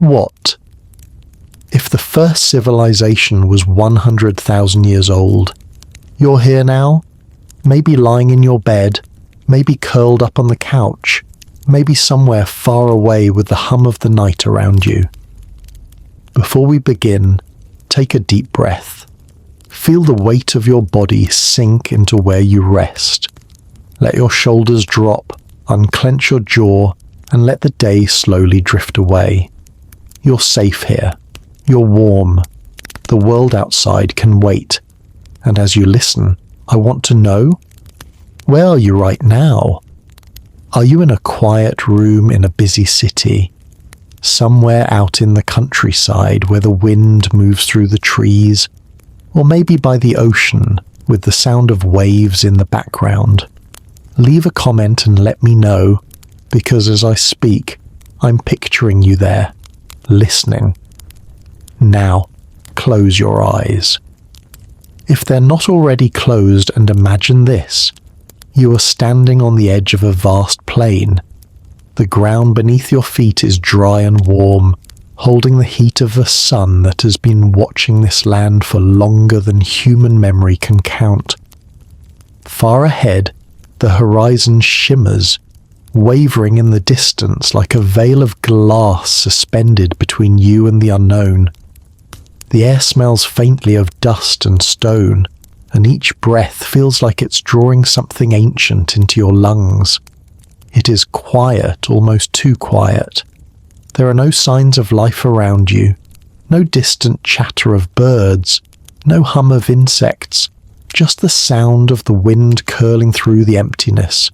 What if the first civilization was 100,000 years old? You're here now, maybe lying in your bed, maybe curled up on the couch, maybe somewhere far away with the hum of the night around you. Before we begin, take a deep breath. Feel the weight of your body sink into where you rest. Let your shoulders drop, unclench your jaw, and let the day slowly drift away. You're safe here. You're warm. The world outside can wait. And as you listen, I want to know, where are you right now? Are you in a quiet room in a busy city? Somewhere out in the countryside where the wind moves through the trees? Or maybe by the ocean with the sound of waves in the background? Leave a comment and let me know, because as I speak, I'm picturing you there, listening. Now, close your eyes. If they're not already closed, and imagine this. You are standing on the edge of a vast plain. The ground beneath your feet is dry and warm, holding the heat of the sun that has been watching this land for longer than human memory can count. Far ahead, the horizon shimmers, wavering in the distance like a veil of glass suspended between you and the unknown. The air smells faintly of dust and stone, and each breath feels like it's drawing something ancient into your lungs. It is quiet, almost too quiet. There are no signs of life around you, no distant chatter of birds, no hum of insects, just the sound of the wind curling through the emptiness.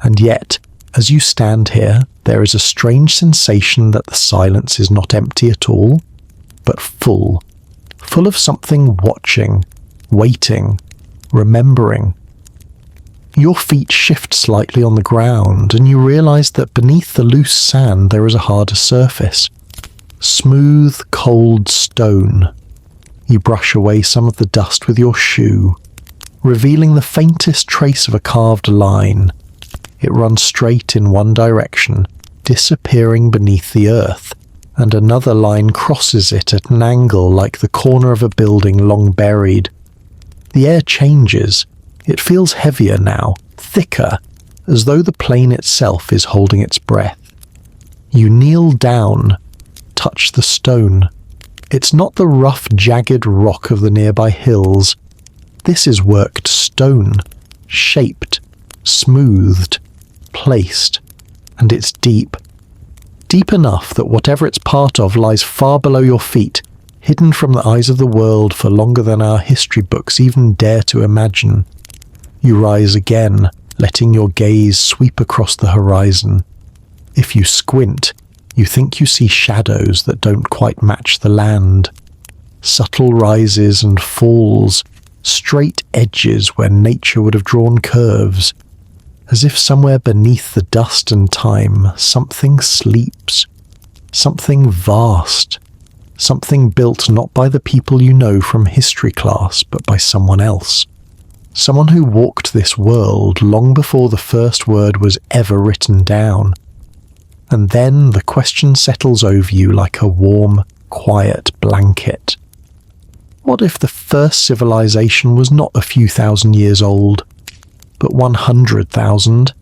And yet, as you stand here, there is a strange sensation that the silence is not empty at all, but full of something watching, waiting, remembering. Your feet shift slightly on the ground, and you realize that beneath the loose sand there is a harder surface. Smooth, cold stone. You brush away some of the dust with your shoe, revealing the faintest trace of a carved line. It runs straight in one direction, disappearing beneath the earth, and another line crosses it at an angle like the corner of a building long buried. The air changes. It feels heavier now, thicker, as though the plain itself is holding its breath. You kneel down, touch the stone. It's not the rough, jagged rock of the nearby hills. This is worked stone, shaped, smoothed, placed, and it's deep. Deep enough that whatever it's part of lies far below your feet, hidden from the eyes of the world for longer than our history books even dare to imagine. You rise again, letting your gaze sweep across the horizon. If you squint, you think you see shadows that don't quite match the land. Subtle rises and falls, straight edges where nature would have drawn curves. As if somewhere beneath the dust and time, something sleeps. Something vast. Something built not by the people you know from history class, but by someone else. Someone who walked this world long before the first word was ever written down. And then the question settles over you like a warm, quiet blanket. What if the first civilization was not a few thousand years old, but 100,000?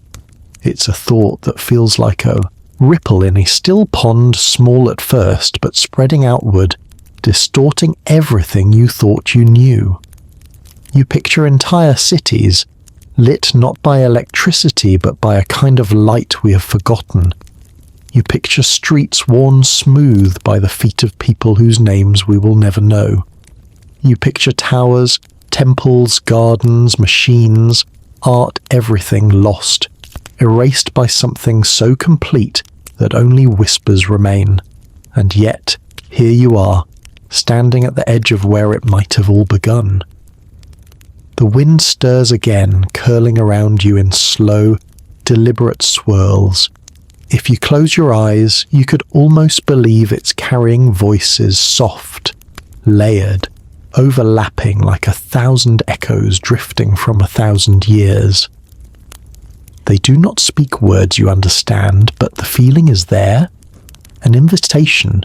It's a thought that feels like a ripple in a still pond, small at first, but spreading outward, distorting everything you thought you knew. You picture entire cities, lit not by electricity but by a kind of light we have forgotten. You picture streets worn smooth by the feet of people whose names we will never know. You picture towers, temples, gardens, machines, art, everything lost, erased by something so complete that only whispers remain. And yet, here you are, standing at the edge of where it might have all begun. The wind stirs again, curling around you in slow, deliberate swirls. If you close your eyes, you could almost believe it's carrying voices, soft, layered, overlapping like 1,000 echoes drifting from 1,000 years. They do not speak words you understand, but the feeling is there. an invitation,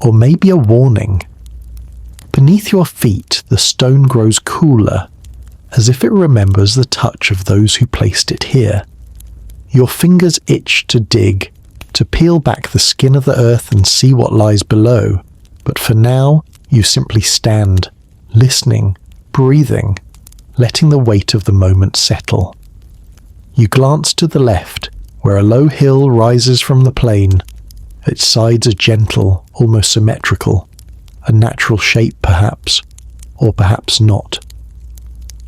or maybe a warning. Beneath your feet, the stone grows cooler, as if it remembers the touch of those who placed it here. Your fingers itch to dig, to peel back the skin of the earth and see what lies below, but for now, you simply stand, listening, breathing, letting the weight of the moment settle. You glance to the left, where a low hill rises from the plain. Its sides are gentle, almost symmetrical, a natural shape perhaps, or perhaps not.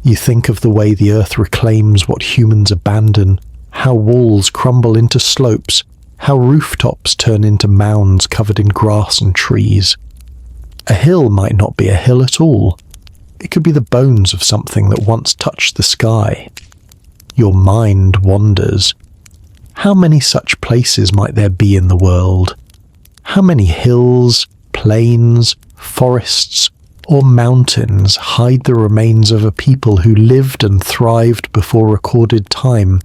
You think of the way the earth reclaims what humans abandon, how walls crumble into slopes, how rooftops turn into mounds covered in grass and trees. A hill might not be a hill at all. It could be the bones of something that once touched the sky. Your mind wanders. How many such places might there be in the world? How many hills, plains, forests, or mountains hide the remains of a people who lived and thrived before recorded time?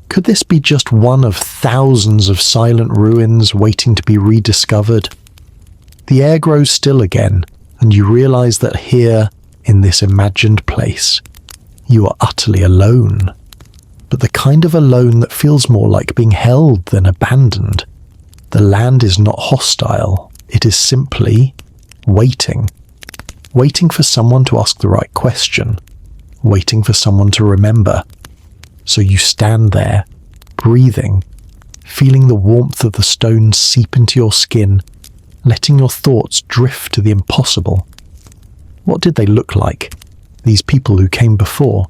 Could this be just one of thousands of silent ruins waiting to be rediscovered? The air grows still again, and you realize that here, in this imagined place, you are utterly alone. But the kind of alone that feels more like being held than abandoned. The land is not hostile. It is simply waiting. Waiting for someone to ask the right question. Waiting for someone to remember. So you stand there, breathing, feeling the warmth of the stones seep into your skin, letting your thoughts drift to the impossible. What did they look like, these people who came before?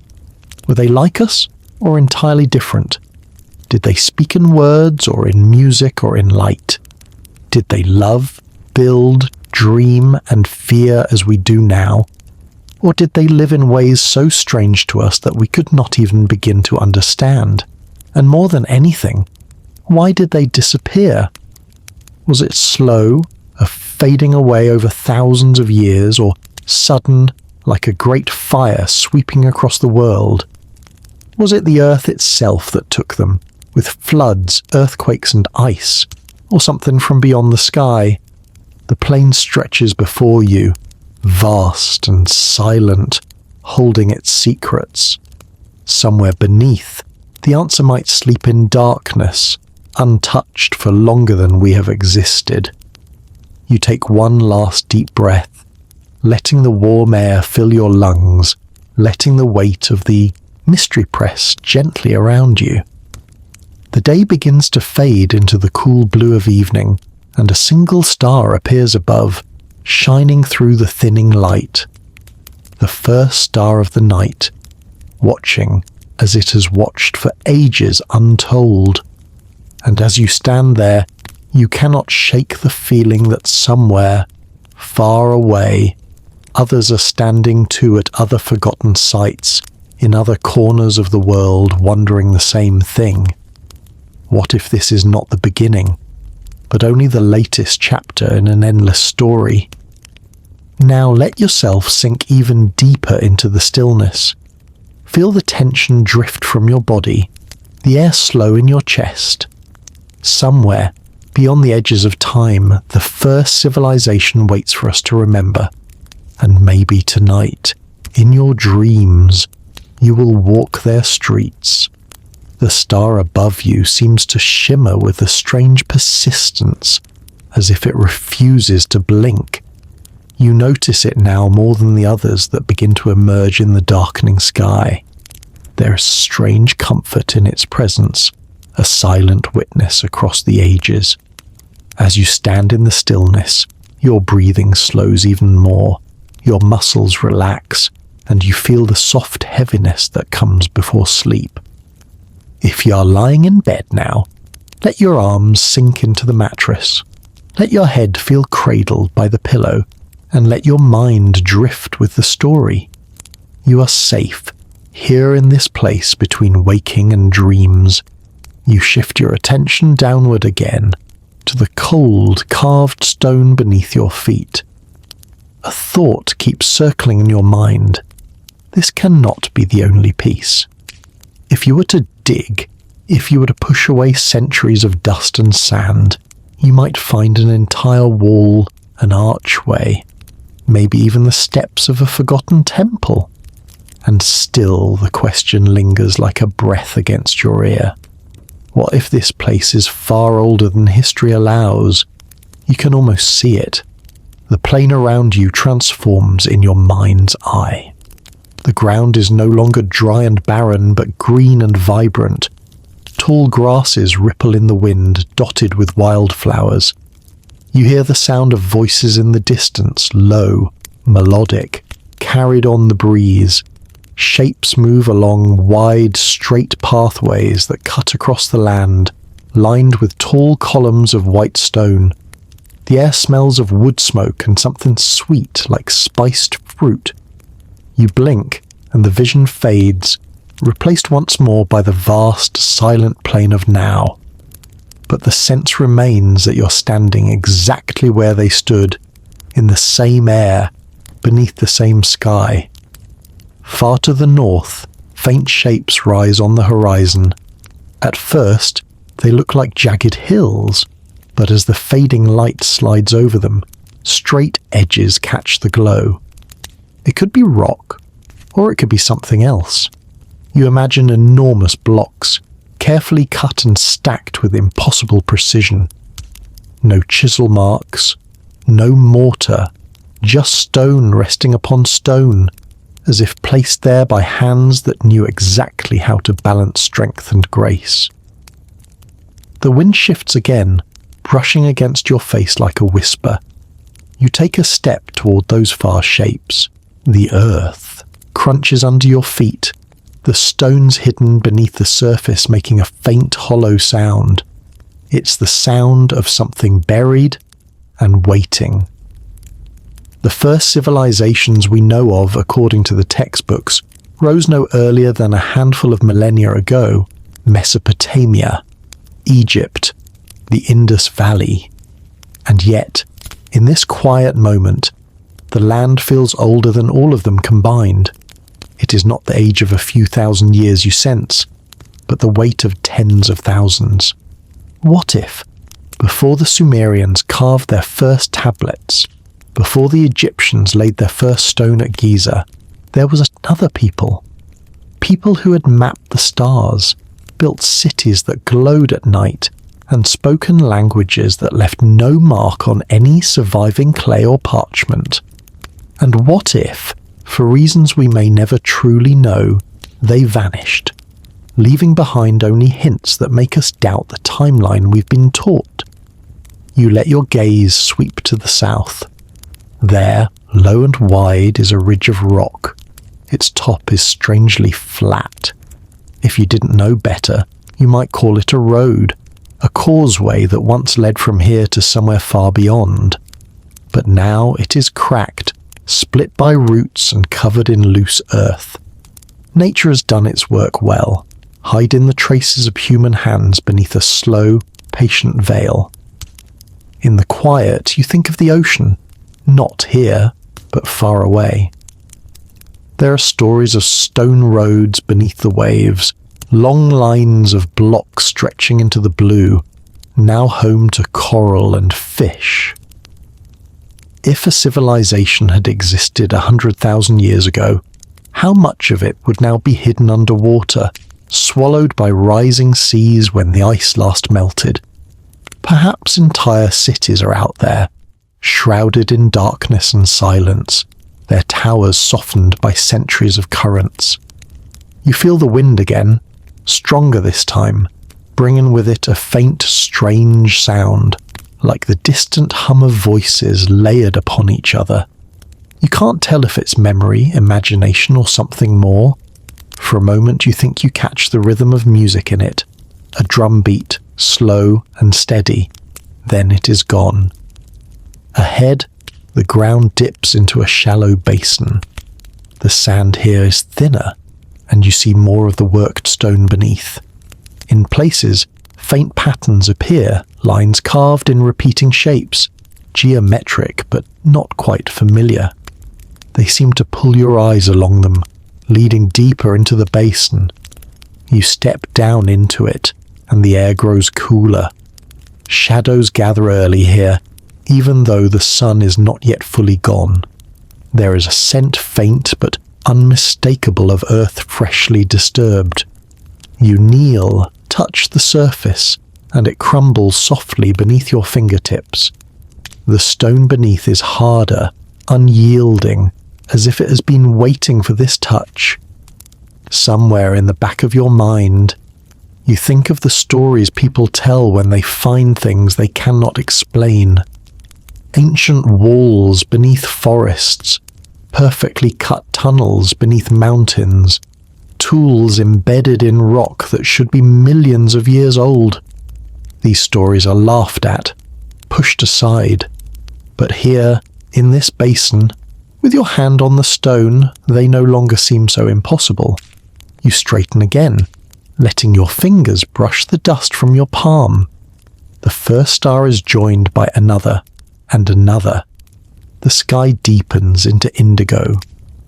Were they like us, or entirely different? Did they speak in words, or in music, or in light? Did they love, build, dream, and fear as we do now? Or did they live in ways so strange to us that we could not even begin to understand? And more than anything, why did they disappear? Was it slow, a fading away over thousands of years, or sudden, like a great fire sweeping across the world? Was it the earth itself that took them, with floods, earthquakes, and ice, or something from beyond the sky? The plain stretches before you, vast and silent, holding its secrets. Somewhere beneath, the answer might sleep in darkness, untouched for longer than we have existed. You take one last deep breath, letting the warm air fill your lungs, letting the weight of the mystery press gently around you. The day begins to fade into the cool blue of evening, and a single star appears above, shining through the thinning light. The first star of the night, watching as it has watched for ages untold. And as you stand there, you cannot shake the feeling that somewhere, far away, others are standing too at other forgotten sites, in other corners of the world, wondering the same thing. What if this is not the beginning, but only the latest chapter in an endless story? Now let yourself sink even deeper into the stillness. Feel the tension drift from your body, the air slow in your chest. Somewhere, beyond the edges of time, the first civilization waits for us to remember. And maybe tonight, in your dreams, you will walk their streets. The star above you seems to shimmer with a strange persistence, as if it refuses to blink. You notice it now more than the others that begin to emerge in the darkening sky. There is strange comfort in its presence, a silent witness across the ages. As you stand in the stillness, your breathing slows even more, your muscles relax, and you feel the soft heaviness that comes before sleep. If you are lying in bed now, let your arms sink into the mattress. Let your head feel cradled by the pillow, and let your mind drift with the story. You are safe, here in this place between waking and dreams. You shift your attention downward again, to the cold, carved stone beneath your feet. A thought keeps circling in your mind. This cannot be the only piece. If you were to dig, if you were to push away centuries of dust and sand, You might find an entire wall, an archway, maybe even the steps of a forgotten temple. And still the question lingers like a breath against your ear. What if this place is far older than history allows? You can almost see it. The plain around you transforms in your mind's eye. The ground is no longer dry and barren, but green and vibrant. Tall grasses ripple in the wind, dotted with wildflowers. You hear the sound of voices in the distance, low, melodic, carried on the breeze. Shapes move along wide, straight pathways that cut across the land, lined with tall columns of white stone. The air smells of wood smoke and something sweet like spiced fruit. You blink, and the vision fades, replaced once more by the vast, silent plain of now. But the sense remains that you're standing exactly where they stood, in the same air, beneath the same sky. Far to the north, faint shapes rise on the horizon. At first, they look like jagged hills, but as the fading light slides over them, straight edges catch the glow. It could be rock, or it could be something else. You imagine enormous blocks, carefully cut and stacked with impossible precision. No chisel marks, no mortar, just stone resting upon stone, as if placed there by hands that knew exactly how to balance strength and grace. The wind shifts again, brushing against your face like a whisper. You take a step toward those far shapes. The earth crunches under your feet, the stones hidden beneath the surface making a faint hollow sound. It's the sound of something buried and waiting. The first civilizations we know of, according to the textbooks, rose no earlier than a handful of millennia ago. Mesopotamia, Egypt, the Indus Valley. And yet, in this quiet moment, the land feels older than all of them combined. It is not the age of a few thousand years you sense, but the weight of tens of thousands. What if, before the Sumerians carved their first tablets, before the Egyptians laid their first stone at Giza, there was another people. People who had mapped the stars, built cities that glowed at night, and spoken languages that left no mark on any surviving clay or parchment. And what if, for reasons we may never truly know, they vanished, leaving behind only hints that make us doubt the timeline we've been taught? You let your gaze sweep to the south. There, low and wide, is a ridge of rock. Its top is strangely flat. If you didn't know better, you might call it a road, a causeway that once led from here to somewhere far beyond. But now it is cracked, split by roots and covered in loose earth. Nature has done its work well, hiding the traces of human hands beneath a slow, patient veil. In the quiet, you think of the ocean, not here, but far away. There are stories of stone roads beneath the waves, long lines of blocks stretching into the blue, now home to coral and fish. If a civilization had existed 100,000 years ago, how much of it would now be hidden underwater, swallowed by rising seas when the ice last melted? Perhaps entire cities are out there, shrouded in darkness and silence, their towers softened by centuries of currents. You feel the wind again, stronger this time, bringing with it a faint, strange sound, like the distant hum of voices layered upon each other. You can't tell if it's memory, imagination, or something more. For a moment you think you catch the rhythm of music in it, a drum beat, slow and steady. Then it is gone. Ahead, the ground dips into a shallow basin. The sand here is thinner, and you see more of the worked stone beneath. In places, faint patterns appear, lines carved in repeating shapes, geometric but not quite familiar. They seem to pull your eyes along them, leading deeper into the basin. You step down into it, and the air grows cooler. Shadows gather early here, even though the sun is not yet fully gone. There is a scent faint but unmistakable of earth freshly disturbed. You kneel, touch the surface, and it crumbles softly beneath your fingertips. The stone beneath is harder, unyielding, as if it has been waiting for this touch. Somewhere in the back of your mind, you think of the stories people tell when they find things they cannot explain. Ancient walls beneath forests, perfectly cut tunnels beneath mountains, tools embedded in rock that should be millions of years old. These stories are laughed at, pushed aside, but here, in this basin, with your hand on the stone, they no longer seem so impossible. You straighten again, letting your fingers brush the dust from your palm. The first star is joined by another, and another. The sky deepens into indigo.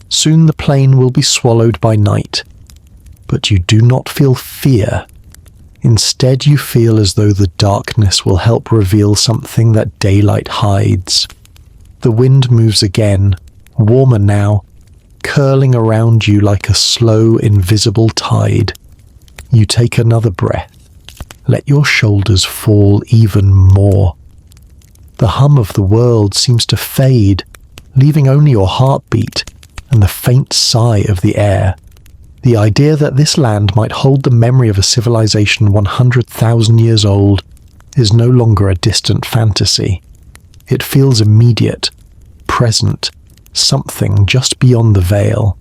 Soon the plain will be swallowed by night. But you do not feel fear. Instead, you feel as though the darkness will help reveal something that daylight hides. The wind moves again, warmer now, curling around you like a slow, invisible tide. You take another breath. Let your shoulders fall even more. The hum of the world seems to fade, leaving only your heartbeat and the faint sigh of the air. The idea that this land might hold the memory of a civilization 100,000 years old is no longer a distant fantasy. It feels immediate, present, something just beyond the veil.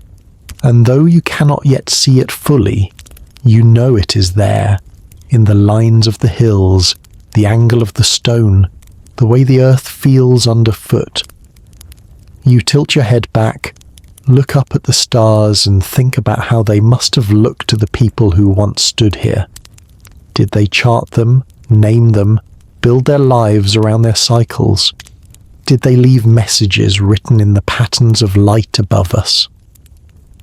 And though you cannot yet see it fully, you know it is there, in the lines of the hills, the angle of the stone, the way the earth feels underfoot. You tilt your head back, look up at the stars and think about how they must have looked to the people who once stood here. Did they chart them, name them, build their lives around their cycles? Did they leave messages written in the patterns of light above us?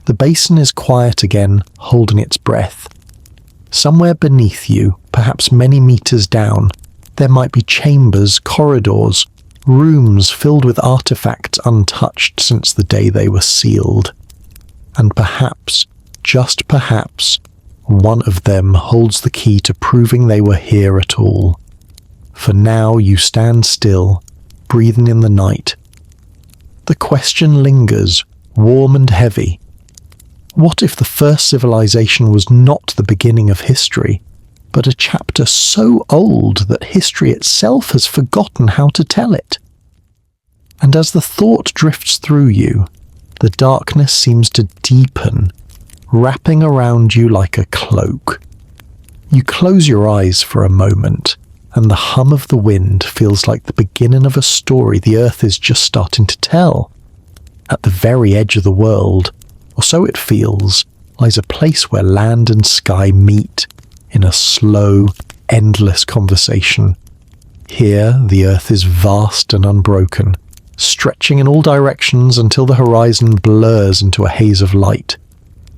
The basin is quiet again, holding its breath. Somewhere beneath you, perhaps many meters down, there might be chambers, corridors, rooms filled with artifacts untouched since the day they were sealed. And perhaps, just perhaps, one of them holds the key to proving they were here at all. For now you stand still, breathing in the night. The question lingers, warm and heavy. What if the first civilization was not the beginning of history, but a chapter so old that history itself has forgotten how to tell it? And as the thought drifts through you, the darkness seems to deepen, wrapping around you like a cloak. You close your eyes for a moment, and the hum of the wind feels like the beginning of a story the earth is just starting to tell. At the very edge of the world, or so it feels, lies a place where land and sky meet in a slow, endless conversation. Here, the earth is vast and unbroken, stretching in all directions until the horizon blurs into a haze of light.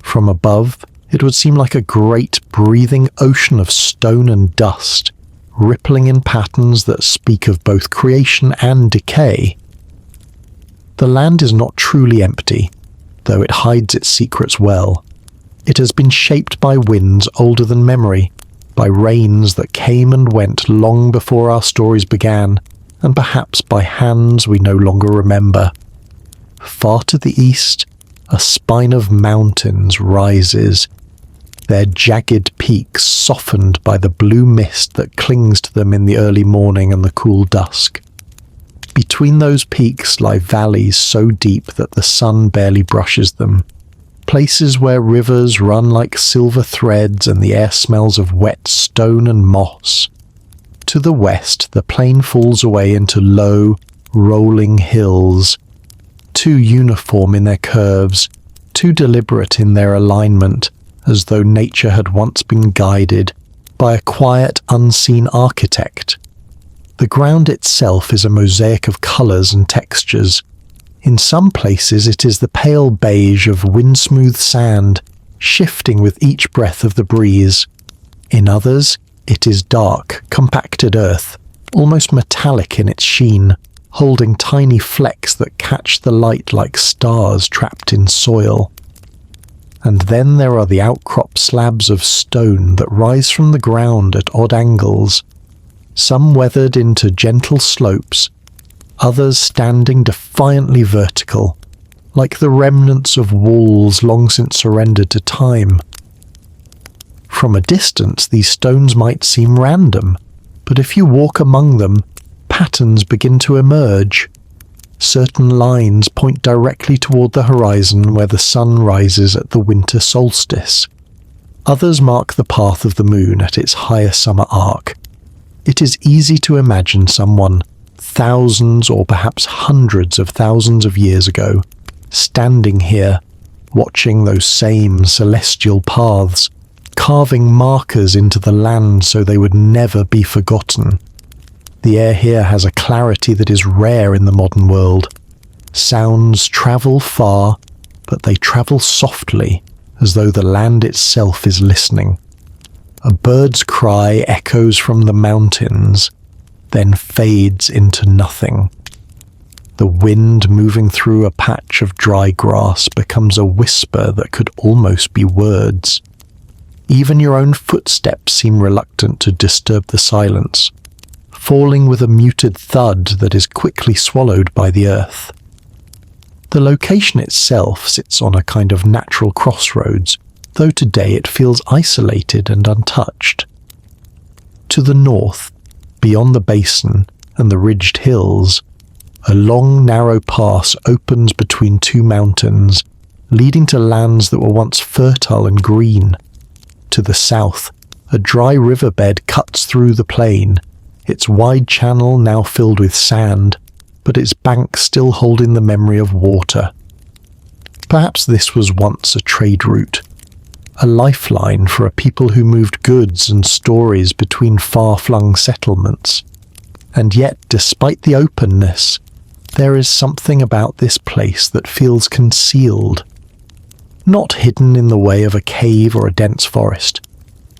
From above, it would seem like a great, breathing ocean of stone and dust, rippling in patterns that speak of both creation and decay. The land is not truly empty, though it hides its secrets well. It has been shaped by winds older than memory, by rains that came and went long before our stories began, and perhaps by hands we no longer remember. Far to the east, a spine of mountains rises, their jagged peaks softened by the blue mist that clings to them in the early morning and the cool dusk. Between those peaks lie valleys so deep that the sun barely brushes them, places where rivers run like silver threads and the air smells of wet stone and moss. To the west, the plain falls away into low, rolling hills, too uniform in their curves, too deliberate in their alignment, as though nature had once been guided by a quiet, unseen architect. The ground itself is a mosaic of colours and textures. In some places it is the pale beige of wind-smooth sand, shifting with each breath of the breeze. In others, it is dark, compacted earth, almost metallic in its sheen, holding tiny flecks that catch the light like stars trapped in soil. And then there are the outcrop slabs of stone that rise from the ground at odd angles, some weathered into gentle slopes, others standing defiantly vertical, like the remnants of walls long since surrendered to time. From a distance, these stones might seem random, but if you walk among them, patterns begin to emerge. Certain lines point directly toward the horizon where the sun rises at the winter solstice. Others mark the path of the moon at its higher summer arc. It is easy to imagine someone, thousands or perhaps hundreds of thousands of years ago, standing here, watching those same celestial paths, carving markers into the land so they would never be forgotten. The air here has a clarity that is rare in the modern world. Sounds travel far, but they travel softly, as though the land itself is listening. A bird's cry echoes from the mountains, then fades into nothing. The wind moving through a patch of dry grass becomes a whisper that could almost be words. Even your own footsteps seem reluctant to disturb the silence, falling with a muted thud that is quickly swallowed by the earth. The location itself sits on a kind of natural crossroads, though today it feels isolated and untouched. To the north, beyond the basin and the ridged hills, a long, narrow pass opens between two mountains, leading to lands that were once fertile and green. To the south, a dry riverbed cuts through the plain, its wide channel now filled with sand, but its banks still holding the memory of water. Perhaps this was once a trade route, a lifeline for a people who moved goods and stories between far-flung settlements. And yet, despite the openness, there is something about this place that feels concealed. Not hidden in the way of a cave or a dense forest,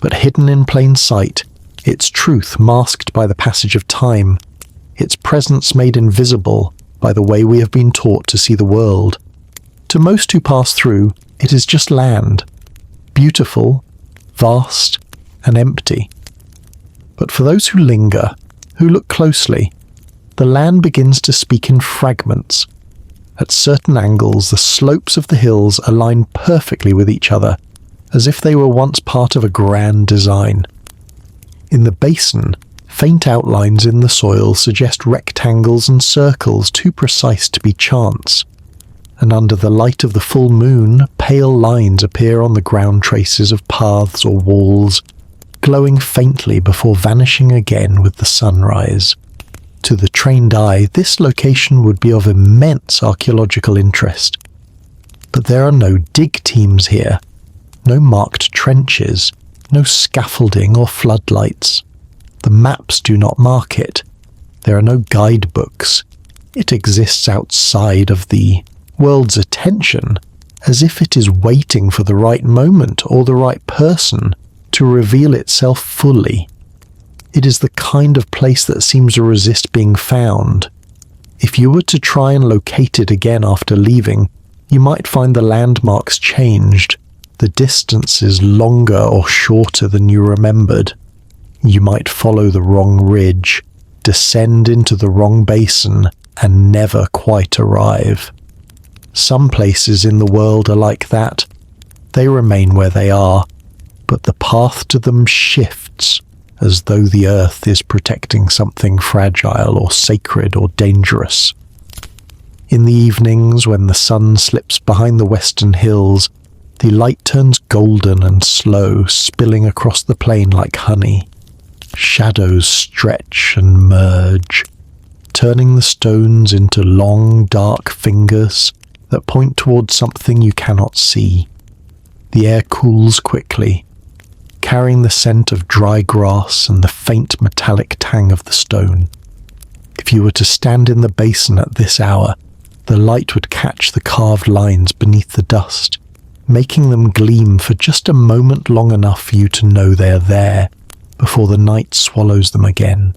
but hidden in plain sight, its truth masked by the passage of time, its presence made invisible by the way we have been taught to see the world. To most who pass through, it is just land, beautiful, vast, and empty. But for those who linger, who look closely, the land begins to speak in fragments. At certain angles, the slopes of the hills align perfectly with each other, as if they were once part of a grand design. In the basin, faint outlines in the soil suggest rectangles and circles too precise to be chance, and under the light of the full moon, pale lines appear on the ground traces of paths or walls, glowing faintly before vanishing again with the sunrise. To the trained eye, this location would be of immense archaeological interest. But there are no dig teams here, no marked trenches, no scaffolding or floodlights. The maps do not mark it. There are no guidebooks. It exists outside of the world's attention, as if it is waiting for the right moment or the right person to reveal itself fully. It is the kind of place that seems to resist being found. If you were to try and locate it again after leaving, you might find the landmarks changed, the distances longer or shorter than you remembered. You might follow the wrong ridge, descend into the wrong basin, and never quite arrive. Some places in the world are like that. They remain where they are, but the path to them shifts, as though the earth is protecting something fragile or sacred or dangerous. In the evenings, when the sun slips behind the western hills, the light turns golden and slow, spilling across the plain like honey. Shadows stretch and merge, turning the stones into long, dark fingers that point towards something you cannot see. The air cools quickly, carrying the scent of dry grass and the faint metallic tang of the stone. If you were to stand in the basin at this hour, the light would catch the carved lines beneath the dust, making them gleam for just a moment long enough for you to know they are there before the night swallows them again.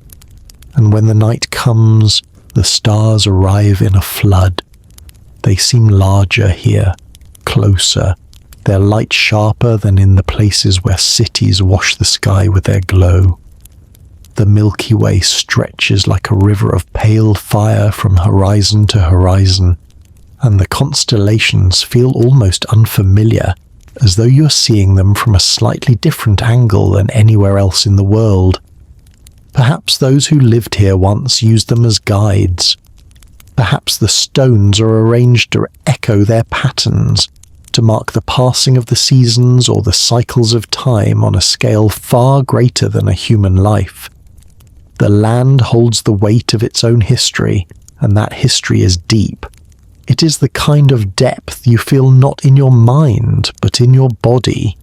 and when the night comes, the stars arrive in a flood. They seem larger here, closer, their light sharper than in the places where cities wash the sky with their glow. The Milky Way stretches like a river of pale fire from horizon to horizon, and the constellations feel almost unfamiliar, as though you're seeing them from a slightly different angle than anywhere else in the world. Perhaps those who lived here once used them as guides. Perhaps the stones are arranged to echo their patterns, to mark the passing of the seasons or the cycles of time on a scale far greater than a human life. The land holds the weight of its own history, and that history is deep. It is the kind of depth you feel not in your mind, but in your body,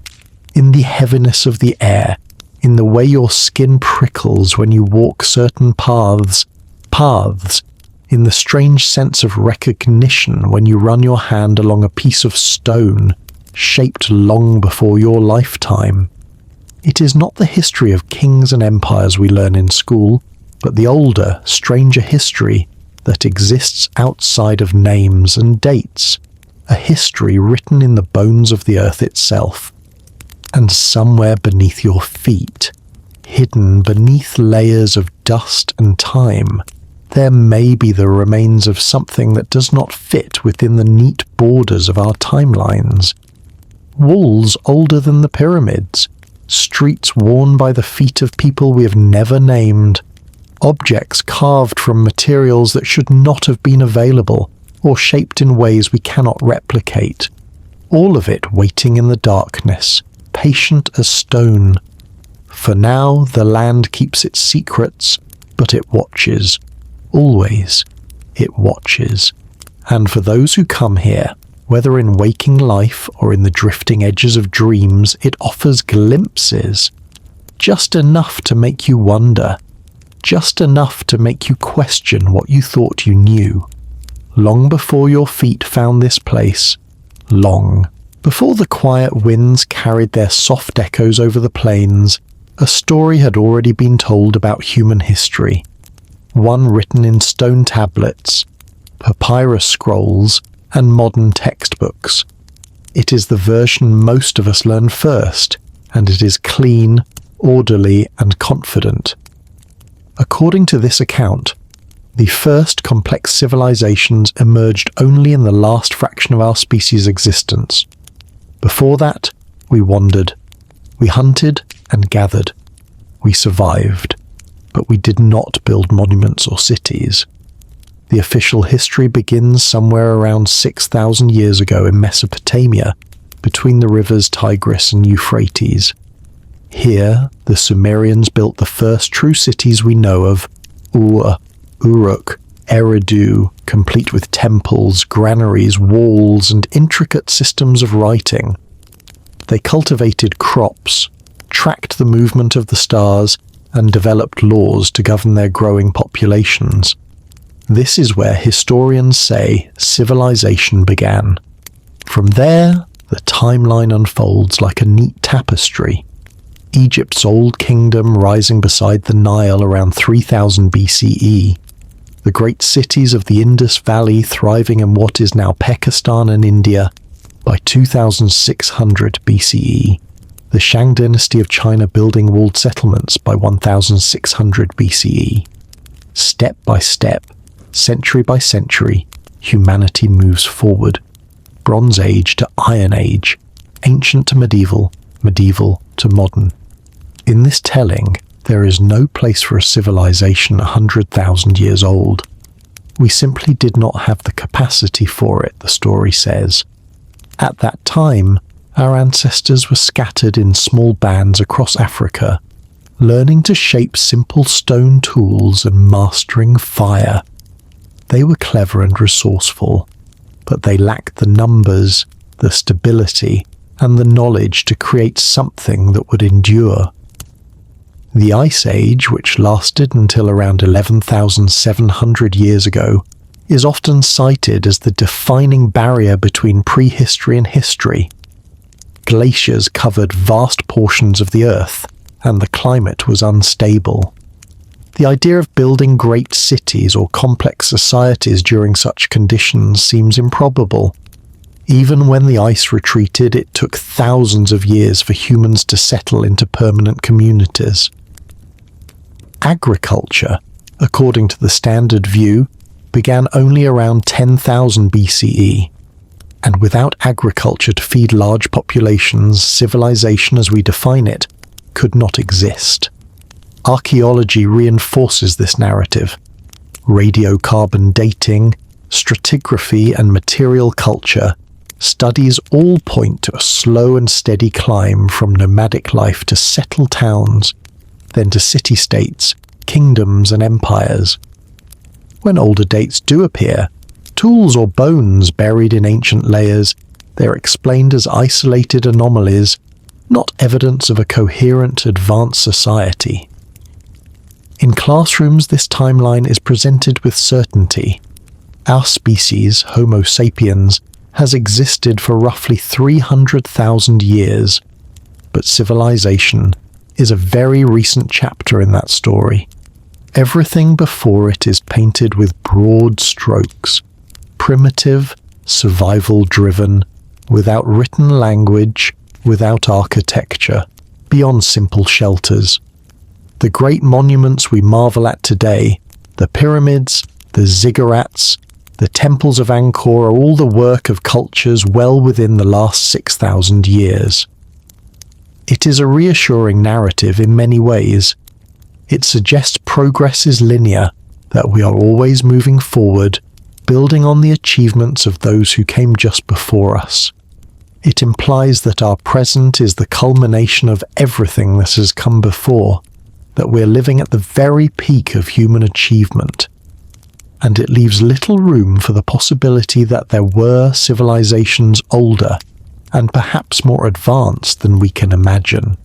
in the heaviness of the air, in the way your skin prickles when you walk certain paths, in the strange sense of recognition when you run your hand along a piece of stone shaped long before your lifetime. It is not the history of kings and empires we learn in school, but the older, stranger history that exists outside of names and dates, a history written in the bones of the earth itself. And somewhere beneath your feet, hidden beneath layers of dust and time, there may be the remains of something that does not fit within the neat borders of our timelines. Walls older than the pyramids, streets worn by the feet of people we have never named, objects carved from materials that should not have been available or shaped in ways we cannot replicate. All of it waiting in the darkness, patient as stone. For now, the land keeps its secrets, but it watches. Always, it watches. And for those who come here, whether in waking life or in the drifting edges of dreams, it offers glimpses. Just enough to make you wonder. Just enough to make you question what you thought you knew. Long before your feet found this place, long before the quiet winds carried their soft echoes over the plains, a story had already been told about human history. One written in stone tablets, papyrus scrolls, and modern textbooks. It is the version most of us learn first, and it is clean, orderly, and confident. According to this account, the first complex civilizations emerged only in the last fraction of our species' existence. Before that, we wandered. We hunted and gathered. We survived, but we did not build monuments or cities. The official history begins somewhere around 6,000 years ago in Mesopotamia, between the rivers Tigris and Euphrates. Here, the Sumerians built the first true cities we know of, Ur, Uruk, Eridu, complete with temples, granaries, walls, and intricate systems of writing. They cultivated crops, tracked the movement of the stars, and developed laws to govern their growing populations. This is where historians say civilization began. From there, the timeline unfolds like a neat tapestry. Egypt's old kingdom rising beside the Nile around 3000 BCE, the great cities of the Indus Valley thriving in what is now Pakistan and India by 2600 BCE, the Shang dynasty of China building walled settlements by 1600 BCE. Step by step, century by century, humanity moves forward. Bronze Age to Iron Age, ancient to medieval, medieval to modern. In this telling, there is no place for a civilization 100,000 years old. We simply did not have the capacity for it, the story says. At that time, our ancestors were scattered in small bands across Africa, learning to shape simple stone tools and mastering fire. They were clever and resourceful, but they lacked the numbers, the stability, and the knowledge to create something that would endure. The Ice Age, which lasted until around 11,700 years ago, is often cited as the defining barrier between prehistory and history. Glaciers covered vast portions of the Earth, and the climate was unstable. The idea of building great cities or complex societies during such conditions seems improbable. Even when the ice retreated, it took thousands of years for humans to settle into permanent communities. Agriculture, according to the standard view, began only around 10,000 BCE. And without agriculture to feed large populations, civilization as we define it could not exist. Archaeology reinforces this narrative. Radiocarbon dating, stratigraphy, and material culture studies all point to a slow and steady climb from nomadic life to settled towns, then to city-states, kingdoms, and empires. When older dates do appear, tools or bones buried in ancient layers, they are explained as isolated anomalies, not evidence of a coherent, advanced society. In classrooms, this timeline is presented with certainty. Our species, Homo sapiens, has existed for roughly 300,000 years, but civilization is a very recent chapter in that story. Everything before it is painted with broad strokes, primitive, survival-driven, without written language, without architecture, beyond simple shelters. The great monuments we marvel at today, the pyramids, the ziggurats, the temples of Angkor, are all the work of cultures well within the last 6,000 years. It is a reassuring narrative in many ways. It suggests progress is linear, that we are always moving forward, building on the achievements of those who came just before us. It implies that our present is the culmination of everything that has come before, that we're living at the very peak of human achievement. And it leaves little room for the possibility that there were civilizations older and perhaps more advanced than we can imagine.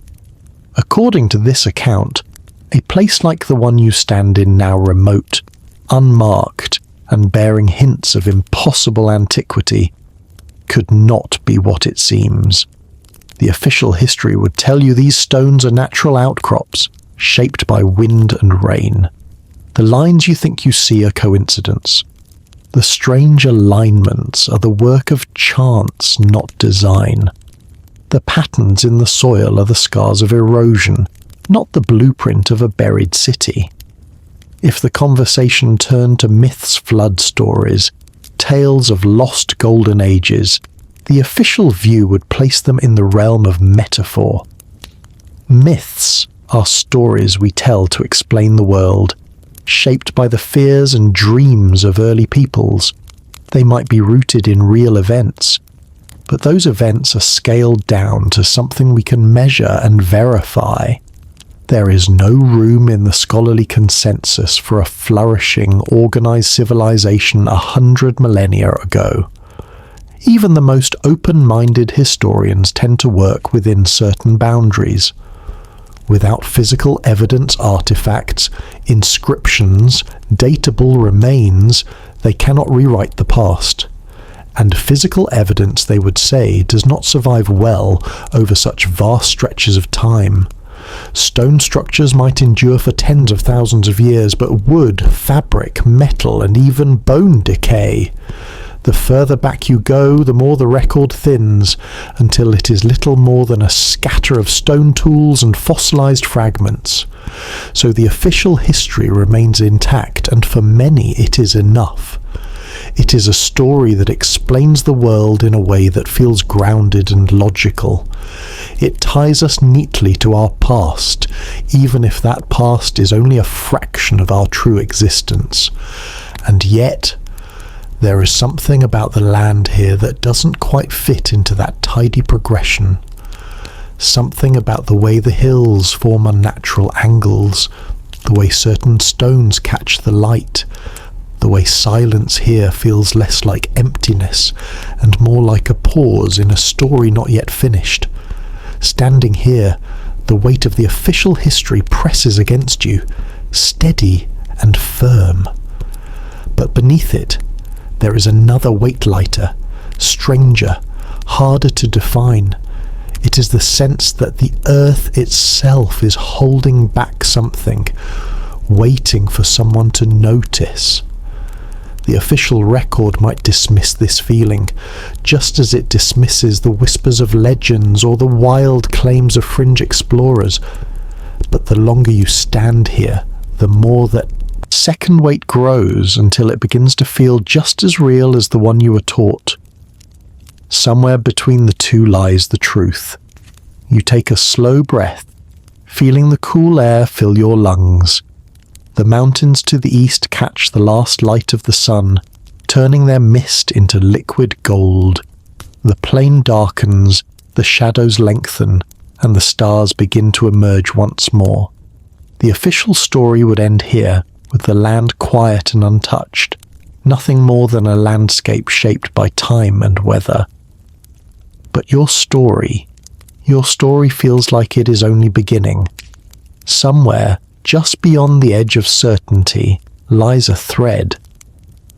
According to this account, a place like the one you stand in now, remote, unmarked, and bearing hints of impossible antiquity, could not be what it seems. The official history would tell you these stones are natural outcrops, shaped by wind and rain. The lines you think you see are coincidence. The strange alignments are the work of chance, not design. The patterns in the soil are the scars of erosion, not the blueprint of a buried city. If the conversation turned to myths, flood stories, tales of lost golden ages, the official view would place them in the realm of metaphor. Myths are stories we tell to explain the world, shaped by the fears and dreams of early peoples. They might be rooted in real events, but those events are scaled down to something we can measure and verify. There is no room in the scholarly consensus for a flourishing, organized civilization 100 millennia ago. Even the most open-minded historians tend to work within certain boundaries. Without physical evidence, artifacts, inscriptions, datable remains, they cannot rewrite the past. And physical evidence, they would say, does not survive well over such vast stretches of time. Stone structures might endure for tens of thousands of years, but wood, fabric, metal, and even bone decay. The further back you go, the more the record thins, until it is little more than a scatter of stone tools and fossilized fragments. So the official history remains intact, and for many it is enough. It is a story that explains the world in a way that feels grounded and logical. It ties us neatly to our past, even if that past is only a fraction of our true existence. And yet, there is something about the land here that doesn't quite fit into that tidy progression. Something about the way the hills form unnatural angles, the way certain stones catch the light, the way silence here feels less like emptiness and more like a pause in a story not yet finished. Standing here, the weight of the official history presses against you, steady and firm. But beneath it, there is another weight lighter, stranger, harder to define. It is the sense that the earth itself is holding back something, waiting for someone to notice. The official record might dismiss this feeling, just as it dismisses the whispers of legends or the wild claims of fringe explorers. But the longer you stand here, the more that second weight grows until it begins to feel just as real as the one you were taught. Somewhere between the two lies the truth. You take a slow breath, feeling the cool air fill your lungs. The mountains to the east catch the last light of the sun, turning their mist into liquid gold. The plain darkens, the shadows lengthen, and the stars begin to emerge once more. The official story would end here, with the land quiet and untouched, nothing more than a landscape shaped by time and weather. But your story feels like it is only beginning. Somewhere, just beyond the edge of certainty, lies a thread.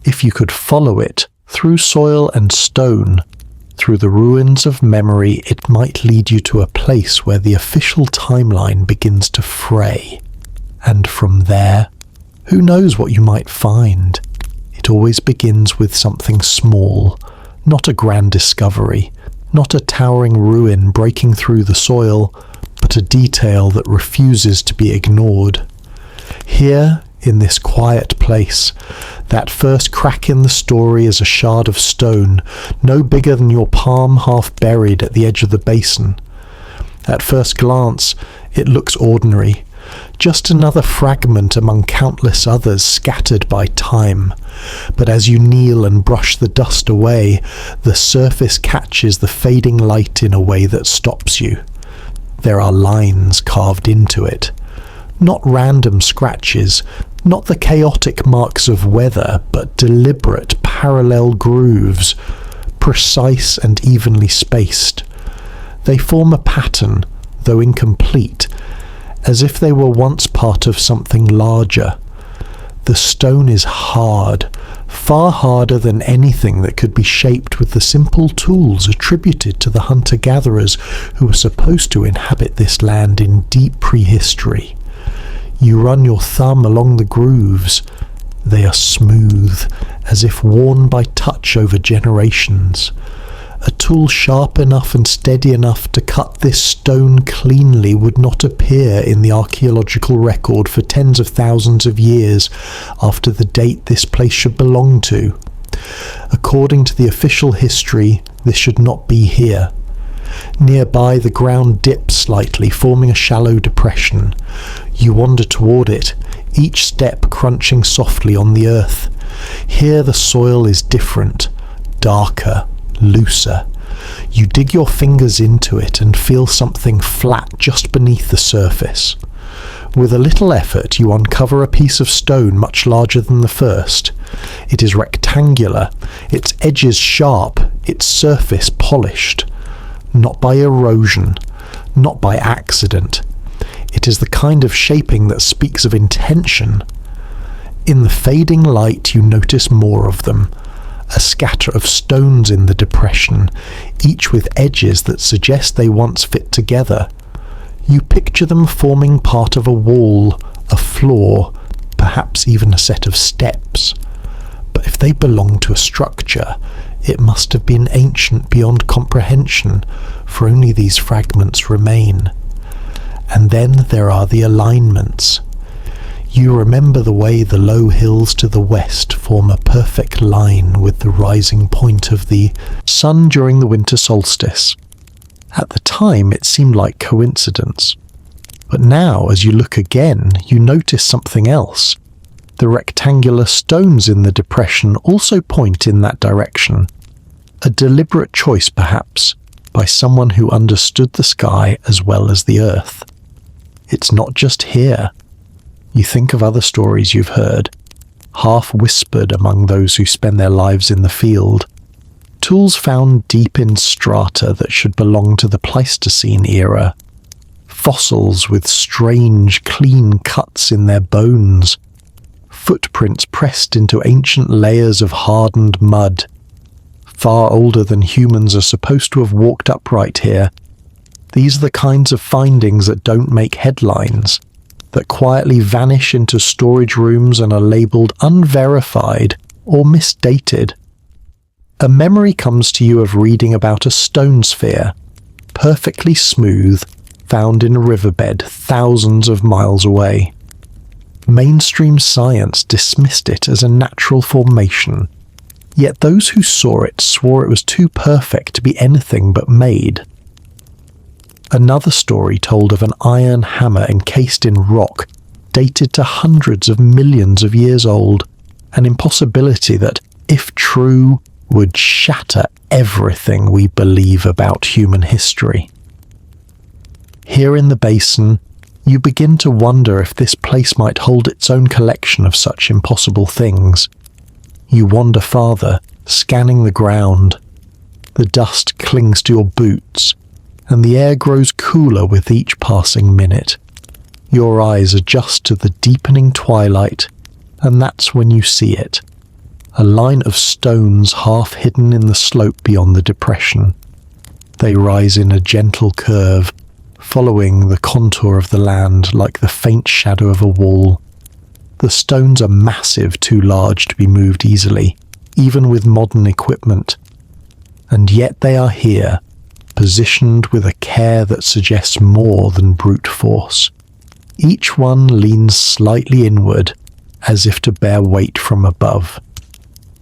If you could follow it, through soil and stone, through the ruins of memory, it might lead you to a place where the official timeline begins to fray. And from there, who knows what you might find? It always begins with something small, not a grand discovery, not a towering ruin breaking through the soil, but a detail that refuses to be ignored. Here, in this quiet place, that first crack in the story is a shard of stone, no bigger than your palm, half buried at the edge of the basin. At first glance, it looks ordinary, just another fragment among countless others scattered by time. But as you kneel and brush the dust away, the surface catches the fading light in a way that stops you. There are lines carved into it. Not random scratches, not the chaotic marks of weather, but deliberate parallel grooves, precise and evenly spaced. They form a pattern, though incomplete, as if they were once part of something larger. The stone is hard, far harder than anything that could be shaped with the simple tools attributed to the hunter-gatherers who were supposed to inhabit this land in deep prehistory. You run your thumb along the grooves. They are smooth, as if worn by touch over generations. A tool sharp enough and steady enough to cut this stone cleanly would not appear in the archaeological record for tens of thousands of years after the date this place should belong to. According to the official history, this should not be here. Nearby, the ground dips slightly, forming a shallow depression. You wander toward it, each step crunching softly on the earth. Here the soil is different, darker, looser. You dig your fingers into it and feel something flat just beneath the surface. With a little effort, you uncover a piece of stone much larger than the first. It is rectangular, its edges sharp, its surface polished. Not by erosion, not by accident. It is the kind of shaping that speaks of intention. In the fading light, you notice more of them. A scatter of stones in the depression, each with edges that suggest they once fit together. You picture them forming part of a wall, a floor, perhaps even a set of steps. But if they belong to a structure, it must have been ancient beyond comprehension, for only these fragments remain. And then there are the alignments. You remember the way the low hills to the west form a perfect line with the rising point of the sun during the winter solstice. At the time, it seemed like coincidence. But now, as you look again, you notice something else. The rectangular stones in the depression also point in that direction. A deliberate choice, perhaps, by someone who understood the sky as well as the earth. It's not just here. You think of other stories you've heard, half whispered among those who spend their lives in the field. Tools found deep in strata that should belong to the Pleistocene era. Fossils with strange, clean cuts in their bones. Footprints pressed into ancient layers of hardened mud. Far older than humans are supposed to have walked upright here. These are the kinds of findings that don't make headlines. that quietly vanish into storage rooms and are labelled unverified or misdated. A memory comes to you of reading about a stone sphere, perfectly smooth, found in a riverbed thousands of miles away. Mainstream science dismissed it as a natural formation, yet those who saw it swore it was too perfect to be anything but made. Another story told of an iron hammer encased in rock, dated to hundreds of millions of years old, an impossibility that, if true, would shatter everything we believe about human history. Here in the basin, you begin to wonder if this place might hold its own collection of such impossible things. You wander farther, scanning the ground. The dust clings to your boots, and the air grows cooler with each passing minute. Your eyes adjust to the deepening twilight, and that's when you see it. A line of stones half hidden in the slope beyond the depression. They rise in a gentle curve, following the contour of the land like the faint shadow of a wall. The stones are massive, too large to be moved easily, even with modern equipment. And yet they are here, positioned with a care that suggests more than brute force. Each one leans slightly inward, as if to bear weight from above.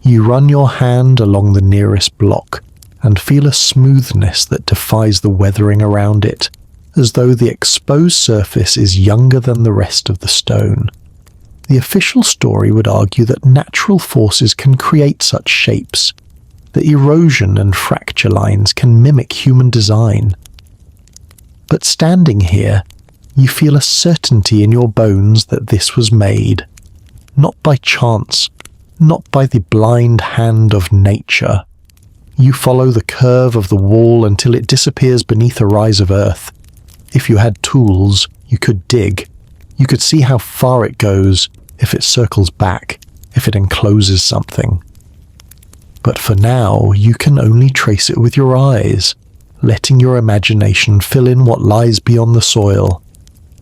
You run your hand along the nearest block and feel a smoothness that defies the weathering around it, as though the exposed surface is younger than the rest of the stone. The official story would argue that natural forces can create such shapes, that erosion and fracture lines can mimic human design. But standing here, you feel a certainty in your bones that this was made, not by chance, not by the blind hand of nature. You follow the curve of the wall until it disappears beneath a rise of earth. If you had tools, you could dig. You could see how far it goes, if it circles back, if it encloses something. But for now, you can only trace it with your eyes, letting your imagination fill in what lies beyond the soil.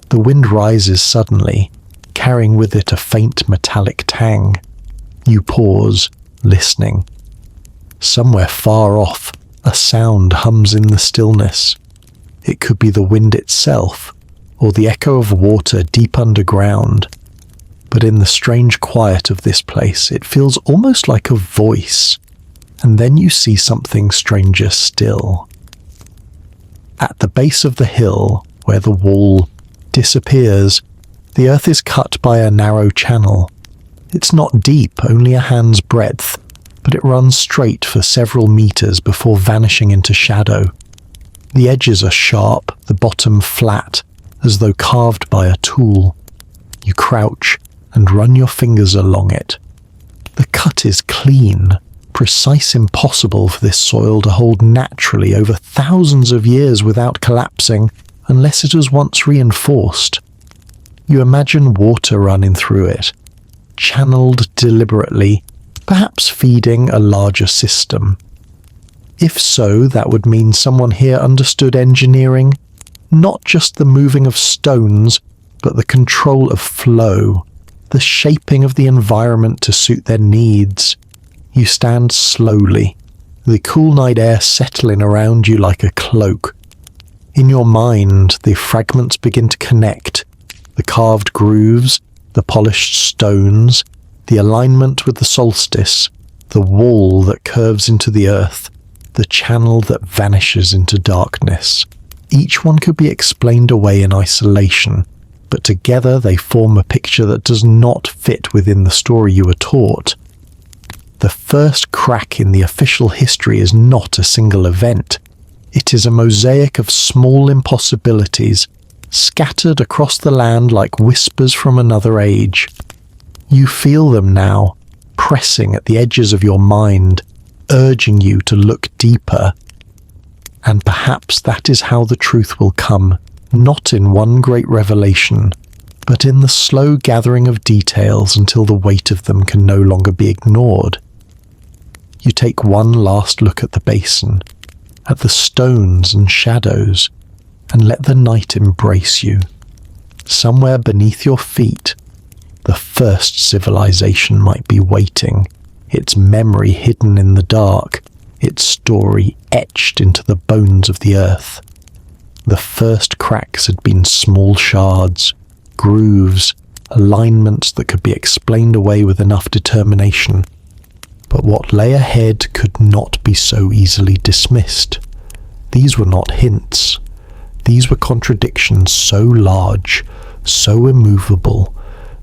The wind rises suddenly, carrying with it a faint metallic tang. You pause, listening. Somewhere far off, a sound hums in the stillness. It could be the wind itself, or the echo of water deep underground. But in the strange quiet of this place, it feels almost like a voice. And then you see something stranger still. At the base of the hill, where the wall disappears, the earth is cut by a narrow channel. It's not deep, only a hand's breadth, but it runs straight for several meters before vanishing into shadow. The edges are sharp, the bottom flat, as though carved by a tool. You crouch and run your fingers along it. The cut is clean, precise, impossible for this soil to hold naturally over thousands of years without collapsing, unless it was once reinforced. You imagine water running through it, channeled deliberately, perhaps feeding a larger system. If so, that would mean someone here understood engineering, not just the moving of stones, but the control of flow, the shaping of the environment to suit their needs. You stand slowly, the cool night air settling around you like a cloak. In your mind, the fragments begin to connect, the carved grooves, the polished stones, the alignment with the solstice, the wall that curves into the earth, the channel that vanishes into darkness. Each one could be explained away in isolation, but together they form a picture that does not fit within the story you were taught. The first crack in the official history is not a single event. It is a mosaic of small impossibilities, scattered across the land like whispers from another age. You feel them now, pressing at the edges of your mind, urging you to look deeper. And perhaps that is how the truth will come, not in one great revelation, but in the slow gathering of details until the weight of them can no longer be ignored. You take one last look at the basin, at the stones and shadows, and let the night embrace you. Somewhere beneath your feet, the first civilization might be waiting, its memory hidden in the dark, its story etched into the bones of the earth. The first cracks had been small shards, grooves, alignments that could be explained away with enough determination. But what lay ahead could not be so easily dismissed. These were not hints. These were contradictions so large, so immovable,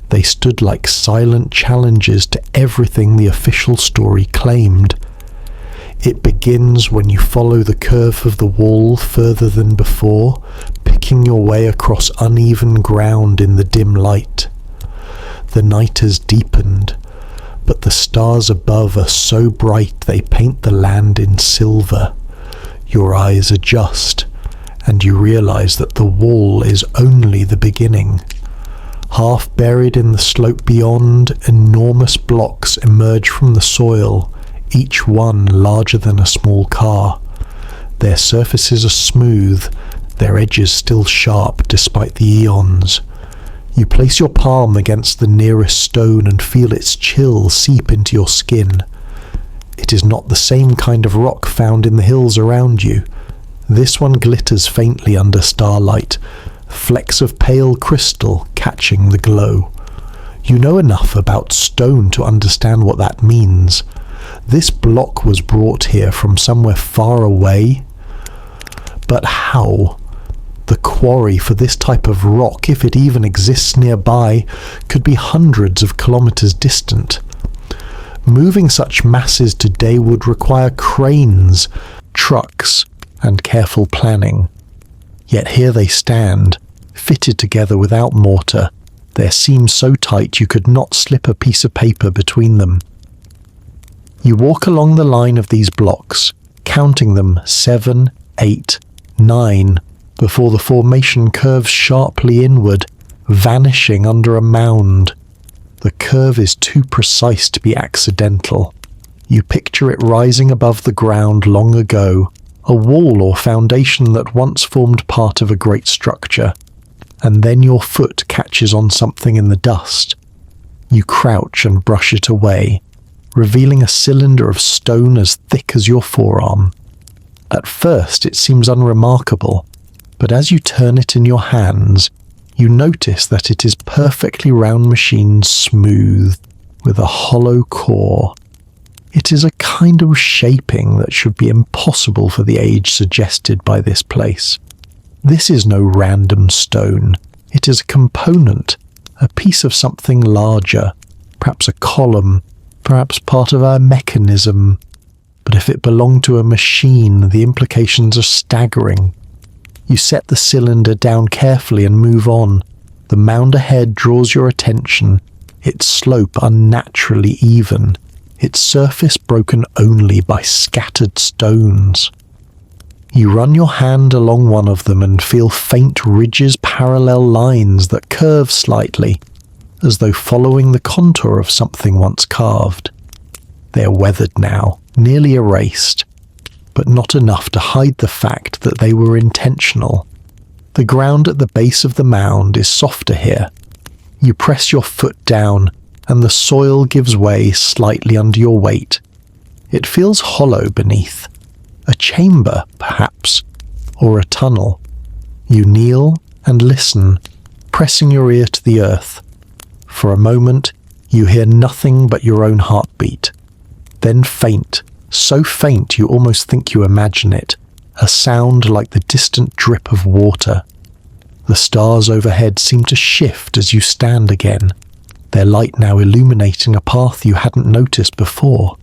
they stood like silent challenges to everything the official story claimed. It begins when you follow the curve of the wall further than before, picking your way across uneven ground in the dim light. The night has deepened, but the stars above are so bright they paint the land in silver. Your eyes adjust, and you realize that the wall is only the beginning. Half buried in the slope beyond, enormous blocks emerge from the soil, each one larger than a small car. Their surfaces are smooth, their edges still sharp despite the eons. You place your palm against the nearest stone and feel its chill seep into your skin. It is not the same kind of rock found in the hills around you. This one glitters faintly under starlight, flecks of pale crystal catching the glow. You know enough about stone to understand what that means. This block was brought here from somewhere far away. But how? The quarry for this type of rock, if it even exists nearby, could be hundreds of kilometers distant. Moving such masses today would require cranes, trucks, and careful planning. Yet here they stand, fitted together without mortar, their seams so tight you could not slip a piece of paper between them. You walk along the line of these blocks, counting them 7, 8, 9, before the formation curves sharply inward, vanishing under a mound. The curve is too precise to be accidental. You picture it rising above the ground long ago, a wall or foundation that once formed part of a great structure, and then your foot catches on something in the dust. You crouch and brush it away, revealing a cylinder of stone as thick as your forearm. At first it seems unremarkable, but as you turn it in your hands, you notice that it is perfectly round machined smooth, with a hollow core. It is a kind of shaping that should be impossible for the age suggested by this place. This is no random stone. It is a component, a piece of something larger, perhaps a column, perhaps part of a mechanism. But if it belonged to a machine, the implications are staggering. You set the cylinder down carefully and move on. The mound ahead draws your attention, its slope unnaturally even, its surface broken only by scattered stones. You run your hand along one of them and feel faint ridges, parallel lines that curve slightly, as though following the contour of something once carved. They are weathered now, nearly erased, but not enough to hide the fact that they were intentional. The ground at the base of the mound is softer here. You press your foot down, and the soil gives way slightly under your weight. It feels hollow beneath. A chamber, perhaps, or a tunnel. You kneel and listen, pressing your ear to the earth. For a moment, you hear nothing but your own heartbeat. Then faint, so faint you almost think you imagine it, a sound like the distant drip of water. The stars overhead seem to shift as you stand again, their light now illuminating a path you hadn't noticed before.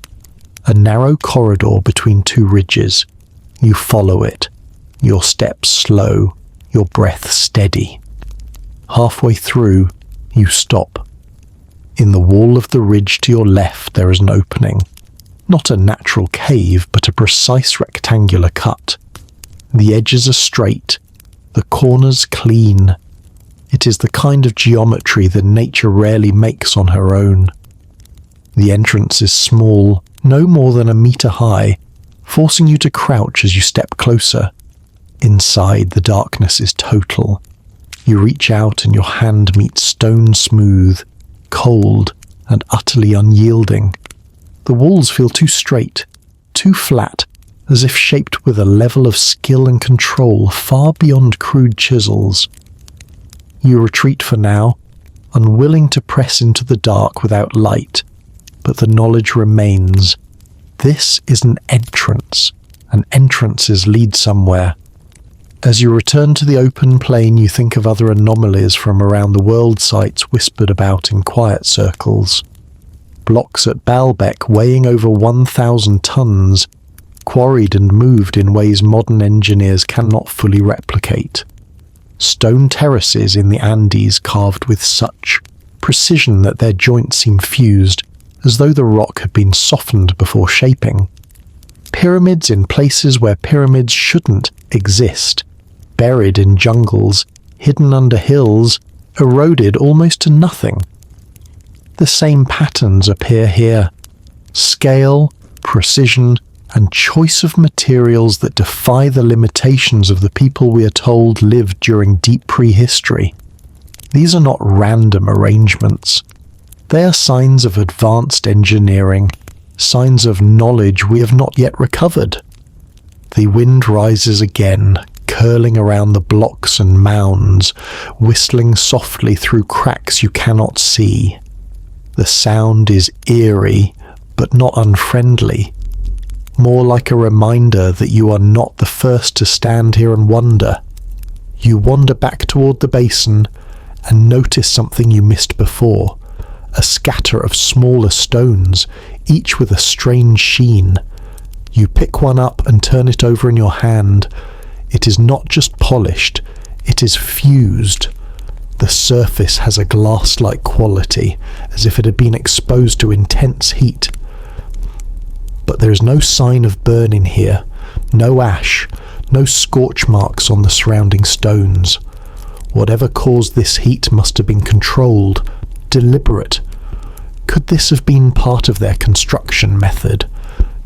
A narrow corridor between two ridges. You follow it, your steps slow, your breath steady. Halfway through, you stop. In the wall of the ridge to your left there is an opening. Not a natural cave, but a precise rectangular cut. The edges are straight, the corners clean. It is the kind of geometry that nature rarely makes on her own. The entrance is small, no more than a meter high, forcing you to crouch as you step closer. Inside, the darkness is total. You reach out and your hand meets stone smooth, cold, and utterly unyielding. The walls feel too straight, too flat, as if shaped with a level of skill and control far beyond crude chisels. You retreat for now, unwilling to press into the dark without light, but the knowledge remains. This is an entrance, and entrances lead somewhere. As you return to the open plain, you think of other anomalies from around the world sites whispered about in quiet circles. Blocks at Baalbek weighing over 1,000 tons, quarried and moved in ways modern engineers cannot fully replicate. Stone terraces in the Andes carved with such precision that their joints seem fused, as though the rock had been softened before shaping. Pyramids in places where pyramids shouldn't exist, buried in jungles, hidden under hills, eroded almost to nothing. The same patterns appear here. Scale, precision, and choice of materials that defy the limitations of the people we are told lived during deep prehistory. These are not random arrangements. They are signs of advanced engineering, signs of knowledge we have not yet recovered. The wind rises again, curling around the blocks and mounds, whistling softly through cracks you cannot see. The sound is eerie, but not unfriendly. More like a reminder that you are not the first to stand here and wonder. You wander back toward the basin and notice something you missed before. A scatter of smaller stones, each with a strange sheen. You pick one up and turn it over in your hand. It is not just polished, it is fused. The surface has a glass-like quality, as if it had been exposed to intense heat. But there is no sign of burning here, no ash, no scorch marks on the surrounding stones. Whatever caused this heat must have been controlled, deliberate. Could this have been part of their construction method?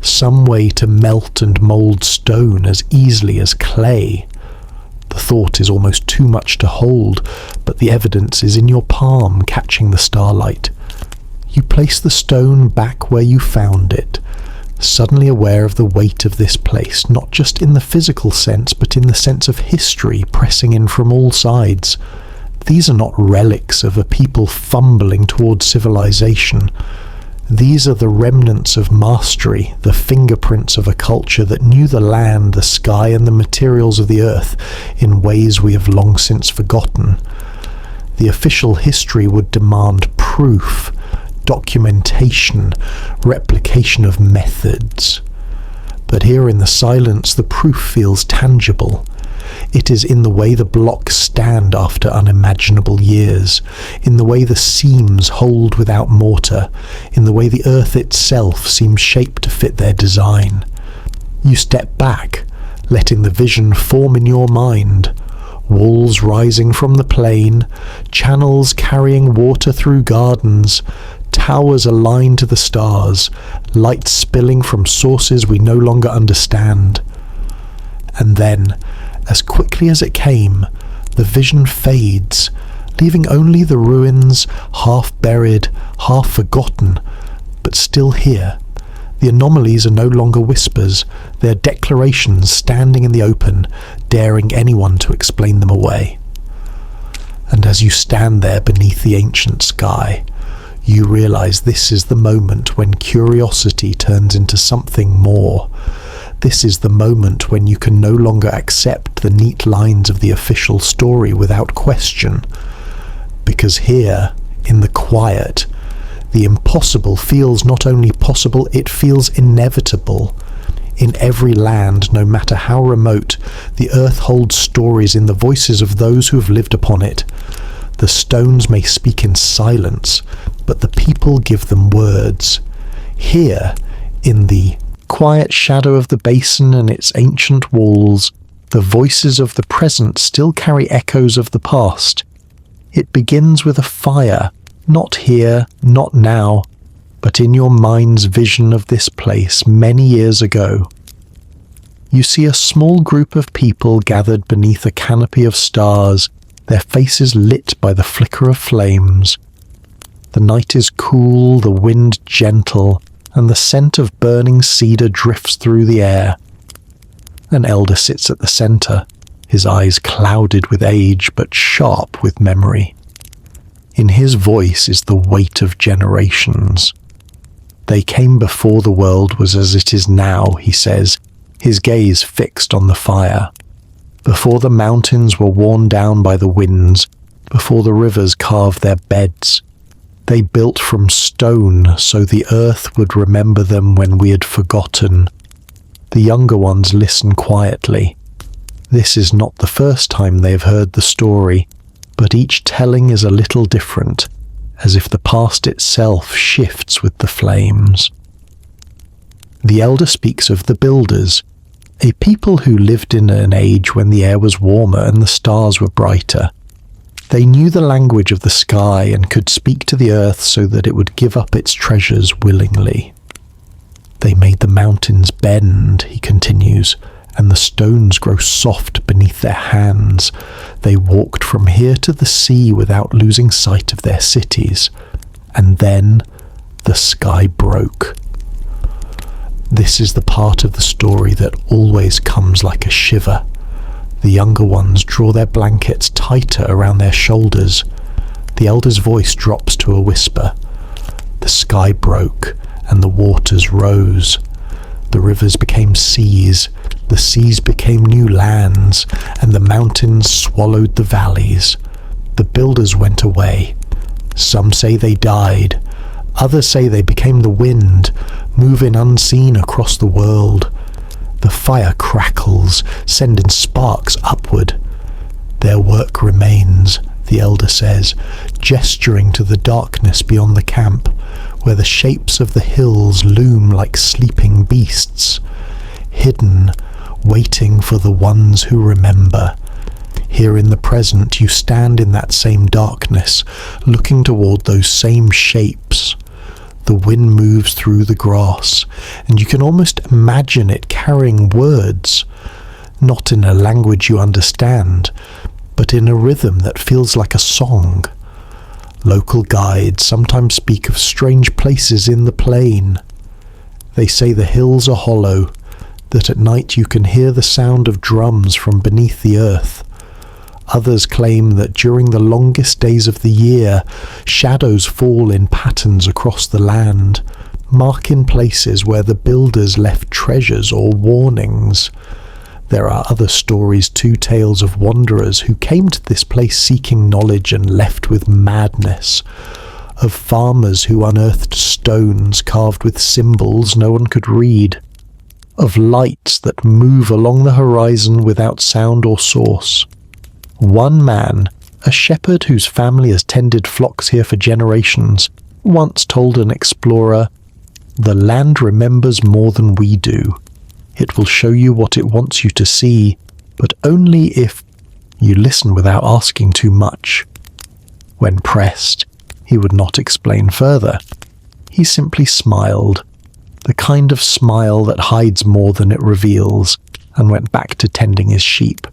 Some way to melt and mould stone as easily as clay? The thought is almost too much to hold, but the evidence is in your palm, catching the starlight. You place the stone back where you found it, suddenly aware of the weight of this place, not just in the physical sense, but in the sense of history pressing in from all sides. These are not relics of a people fumbling towards civilization. These are the remnants of mastery, the fingerprints of a culture that knew the land, the sky, and the materials of the earth in ways we have long since forgotten. The official history would demand proof, documentation, replication of methods. But here in the silence, the proof feels tangible. It is in the way the blocks stand after unimaginable years, in the way the seams hold without mortar, in the way the earth itself seems shaped to fit their design. You step back, letting the vision form in your mind. Walls rising from the plain, channels carrying water through gardens, towers aligned to the stars, light spilling from sources we no longer understand. And then, as quickly as it came, the vision fades, leaving only the ruins, half buried, half forgotten, but still here. The anomalies are no longer whispers, they are declarations standing in the open, daring anyone to explain them away. And as you stand there beneath the ancient sky, you realize this is the moment when curiosity turns into something more. This is the moment when you can no longer accept the neat lines of the official story without question. Because here, in the quiet, the impossible feels not only possible, it feels inevitable. In every land, no matter how remote, the earth holds stories in the voices of those who have lived upon it. The stones may speak in silence, but the people give them words. Here, in the quiet shadow of the basin and its ancient walls, the voices of the present still carry echoes of the past. It begins with a fire, not here, not now, but in your mind's vision of this place many years ago. You see a small group of people gathered beneath a canopy of stars, their faces lit by the flicker of flames. The night is cool, the wind gentle, and the scent of burning cedar drifts through the air. An elder sits at the center, his eyes clouded with age but sharp with memory. In his voice is the weight of generations. They came before the world was as it is now, he says, his gaze fixed on the fire. Before the mountains were worn down by the winds, before the rivers carved their beds, they built from stone so the earth would remember them when we had forgotten. The younger ones listen quietly. This is not the first time they have heard the story, but each telling is a little different, as if the past itself shifts with the flames. The elder speaks of the builders, a people who lived in an age when the air was warmer and the stars were brighter. They knew the language of the sky and could speak to the earth so that it would give up its treasures willingly. They made the mountains bend, he continues, and the stones grow soft beneath their hands. They walked from here to the sea without losing sight of their cities. And then the sky broke. This is the part of the story that always comes like a shiver. The younger ones draw their blankets tighter around their shoulders. The elder's voice drops to a whisper. The sky broke, and the waters rose. The rivers became seas, the seas became new lands, and the mountains swallowed the valleys. The builders went away. Some say they died. Others say they became the wind, moving unseen across the world. The fire crackles, sending sparks upward. Their work remains, the elder says, gesturing to the darkness beyond the camp, where the shapes of the hills loom like sleeping beasts, hidden, waiting for the ones who remember. Here in the present you stand in that same darkness, looking toward those same shapes. The wind moves through the grass, and you can almost imagine it carrying words, not in a language you understand, but in a rhythm that feels like a song. Local guides sometimes speak of strange places in the plain. They say the hills are hollow, that at night you can hear the sound of drums from beneath the earth. Others claim that during the longest days of the year, shadows fall in patterns across the land, marking places where the builders left treasures or warnings. There are other stories too, tales of wanderers who came to this place seeking knowledge and left with madness, of farmers who unearthed stones carved with symbols no one could read, of lights that move along the horizon without sound or source. One man, a shepherd whose family has tended flocks here for generations, once told an explorer, "The land remembers more than we do. It will show you what it wants you to see, but only if you listen without asking too much." When pressed, he would not explain further. He simply smiled, the kind of smile that hides more than it reveals, and went back to tending his sheep.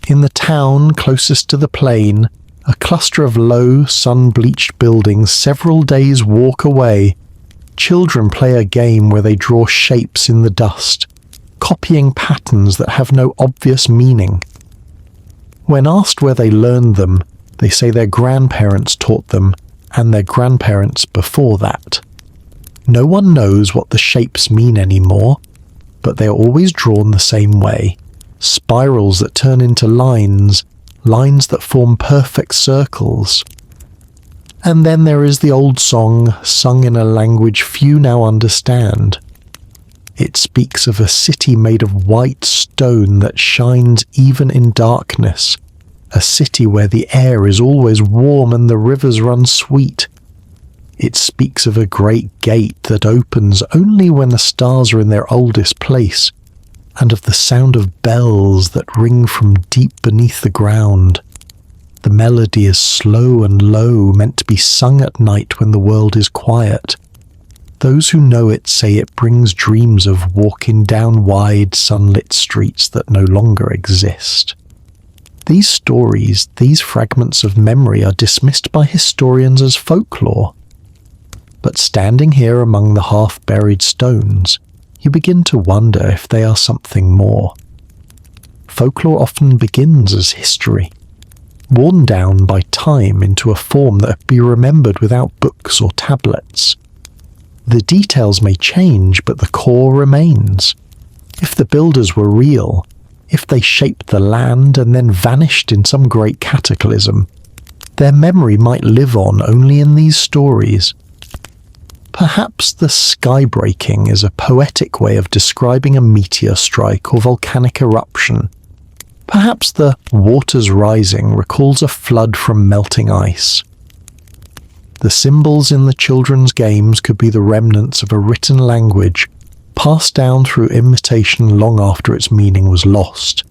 In the town closest to the plain, a cluster of low, sun-bleached buildings several days' walk away, children play a game where they draw shapes in the dust, copying patterns that have no obvious meaning. When asked where they learned them, they say their grandparents taught them, and their grandparents before that. No one knows what the shapes mean anymore, but they are always drawn the same way. Spirals that turn into lines, lines that form perfect circles. And then there is the old song, sung in a language few now understand. It speaks of a city made of white stone that shines even in darkness, a city where the air is always warm and the rivers run sweet. It speaks of a great gate that opens only when the stars are in their oldest place, and of the sound of bells that ring from deep beneath the ground. The melody is slow and low, meant to be sung at night when the world is quiet. Those who know it say it brings dreams of walking down wide, sunlit streets that no longer exist. These stories, these fragments of memory are dismissed by historians as folklore. But standing here among the half-buried stones, you begin to wonder if they are something more. Folklore often begins as history, worn down by time into a form that can be remembered without books or tablets. The details may change, but the core remains. If the builders were real, if they shaped the land and then vanished in some great cataclysm, their memory might live on only in these stories. Perhaps the sky breaking is a poetic way of describing a meteor strike or volcanic eruption. Perhaps the waters rising recalls a flood from melting ice. The symbols in the children's games could be the remnants of a written language passed down through imitation long after its meaning was lost.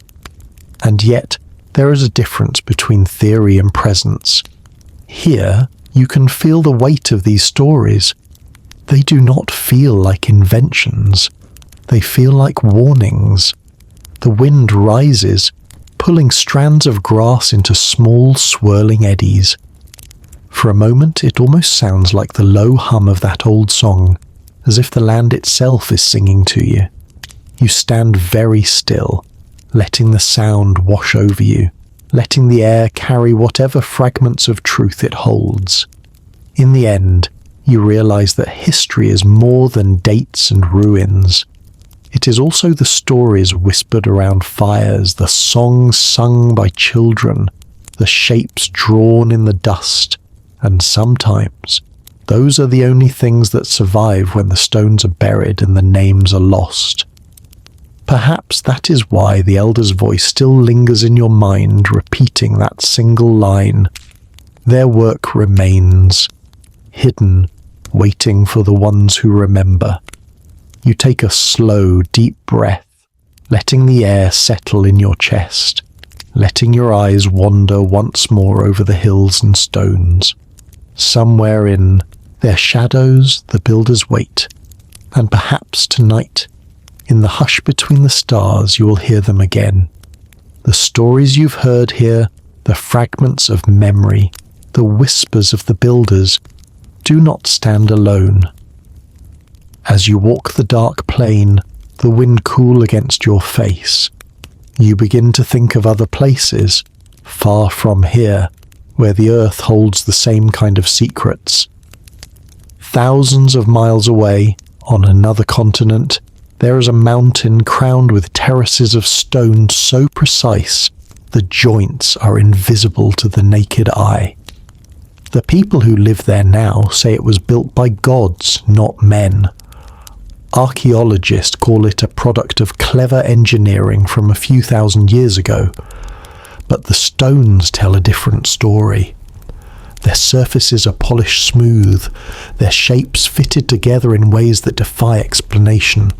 And yet, there is a difference between theory and presence. Here, you can feel the weight of these stories. They do not feel like inventions. They feel like warnings. The wind rises, pulling strands of grass into small, swirling eddies. For a moment, it almost sounds like the low hum of that old song, as if the land itself is singing to you. You stand very still, letting the sound wash over you, letting the air carry whatever fragments of truth it holds. In the end, you realize that history is more than dates and ruins. It is also the stories whispered around fires, the songs sung by children, the shapes drawn in the dust, and sometimes those are the only things that survive when the stones are buried and the names are lost. Perhaps that is why the elder's voice still lingers in your mind, repeating that single line. Their work remains, hidden, waiting for the ones who remember. You take a slow, deep breath, letting the air settle in your chest, letting your eyes wander once more over the hills and stones. Somewhere in their shadows the builders wait, and perhaps tonight, in the hush between the stars, you will hear them again. The stories you've heard here, the fragments of memory, the whispers of the builders, do not stand alone. As you walk the dark plain, the wind cool against your face, you begin to think of other places, far from here, where the earth holds the same kind of secrets. Thousands of miles away, on another continent, there is a mountain crowned with terraces of stone so precise the joints are invisible to the naked eye. The people who live there now say it was built by gods, not men. Archaeologists call it a product of clever engineering from a few thousand years ago. But the stones tell a different story. Their surfaces are polished smooth, their shapes fitted together in ways that defy explanation.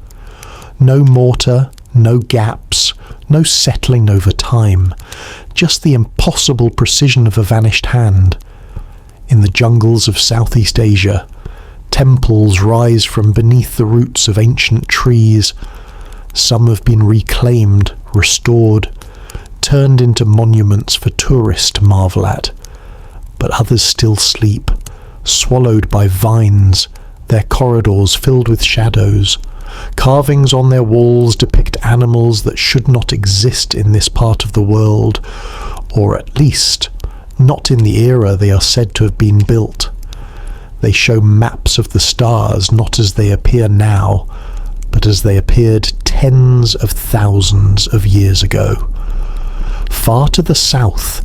No mortar, no gaps, no settling over time, just the impossible precision of a vanished hand. In the jungles of Southeast Asia, temples rise from beneath the roots of ancient trees. Some have been reclaimed, restored, turned into monuments for tourists to marvel at. But others still sleep, swallowed by vines, their corridors filled with shadows. Carvings on their walls depict animals that should not exist in this part of the world, or at least not in the era they are said to have been built. They show maps of the stars not as they appear now, but as they appeared tens of thousands of years ago. Far to the south,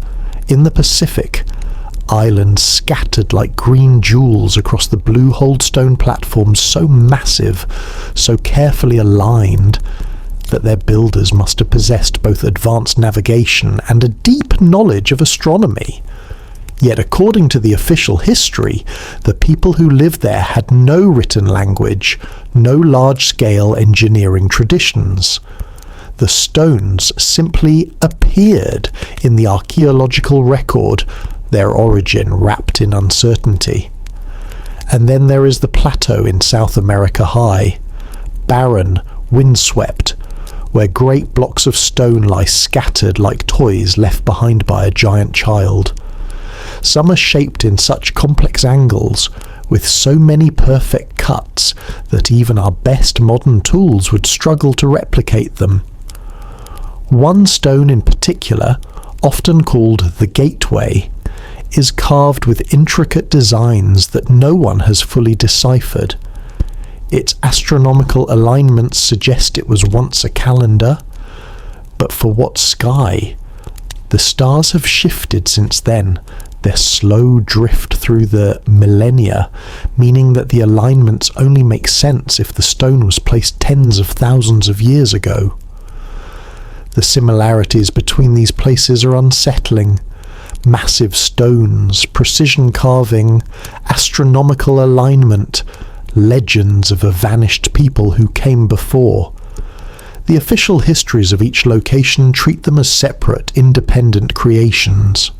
in the Pacific, islands scattered like green jewels across the blue Holdstone platforms so massive, so carefully aligned, that their builders must have possessed both advanced navigation and a deep knowledge of astronomy. Yet according to the official history, the people who lived there had no written language, no large-scale engineering traditions. The stones simply appeared in the archaeological record, their origin wrapped in uncertainty. And then there is the plateau in South America High, barren, windswept, where great blocks of stone lie scattered like toys left behind by a giant child. Some are shaped in such complex angles, with so many perfect cuts, that even our best modern tools would struggle to replicate them. One stone in particular, often called the Gateway, is carved with intricate designs that no one has fully deciphered. Its astronomical alignments suggest it was once a calendar, but for what sky? The stars have shifted since then, their slow drift through the millennia, meaning that the alignments only make sense if the stone was placed tens of thousands of years ago. The similarities between these places are unsettling. Massive stones, precision carving, astronomical alignment, legends of a vanished people who came before. The official histories of each location treat them as separate, independent creations.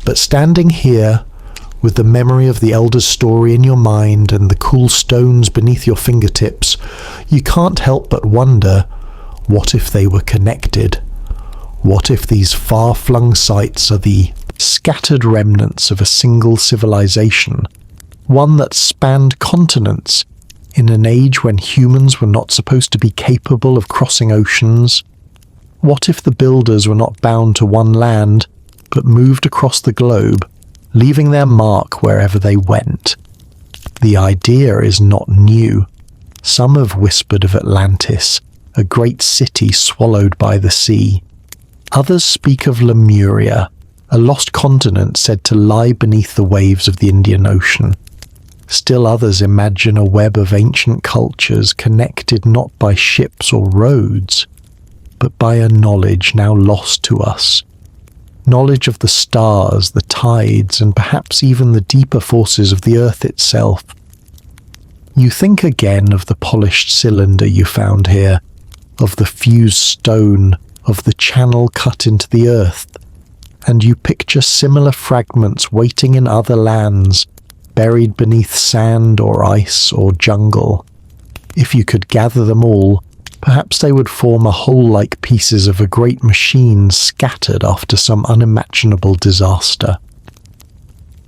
But standing here, with the memory of the elder's story in your mind and the cool stones beneath your fingertips, you can't help but wonder, what if they were connected? What if these far-flung sites are the scattered remnants of a single civilization, one that spanned continents in an age when humans were not supposed to be capable of crossing oceans? What if the builders were not bound to one land, but moved across the globe, leaving their mark wherever they went? The idea is not new. Some have whispered of Atlantis, a great city swallowed by the sea. Others speak of Lemuria, a lost continent said to lie beneath the waves of the Indian Ocean. Still others imagine a web of ancient cultures connected not by ships or roads, but by a knowledge now lost to us. Knowledge of the stars, the tides, and perhaps even the deeper forces of the earth itself. You think again of the polished cylinder you found here, of the fused stone, of the channel cut into the earth, and you picture similar fragments waiting in other lands, buried beneath sand or ice or jungle. If you could gather them all, perhaps they would form a whole like pieces of a great machine scattered after some unimaginable disaster.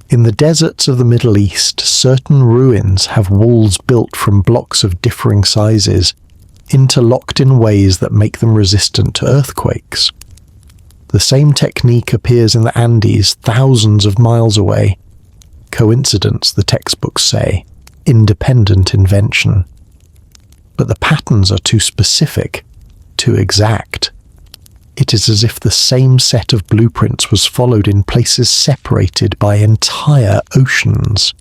In the deserts of the Middle East, certain ruins have walls built from blocks of differing sizes, interlocked in ways that make them resistant to earthquakes. The same technique appears in the Andes thousands of miles away. Coincidence, the textbooks say, independent invention. But the patterns are too specific, too exact. It is as if the same set of blueprints was followed in places separated by entire oceans.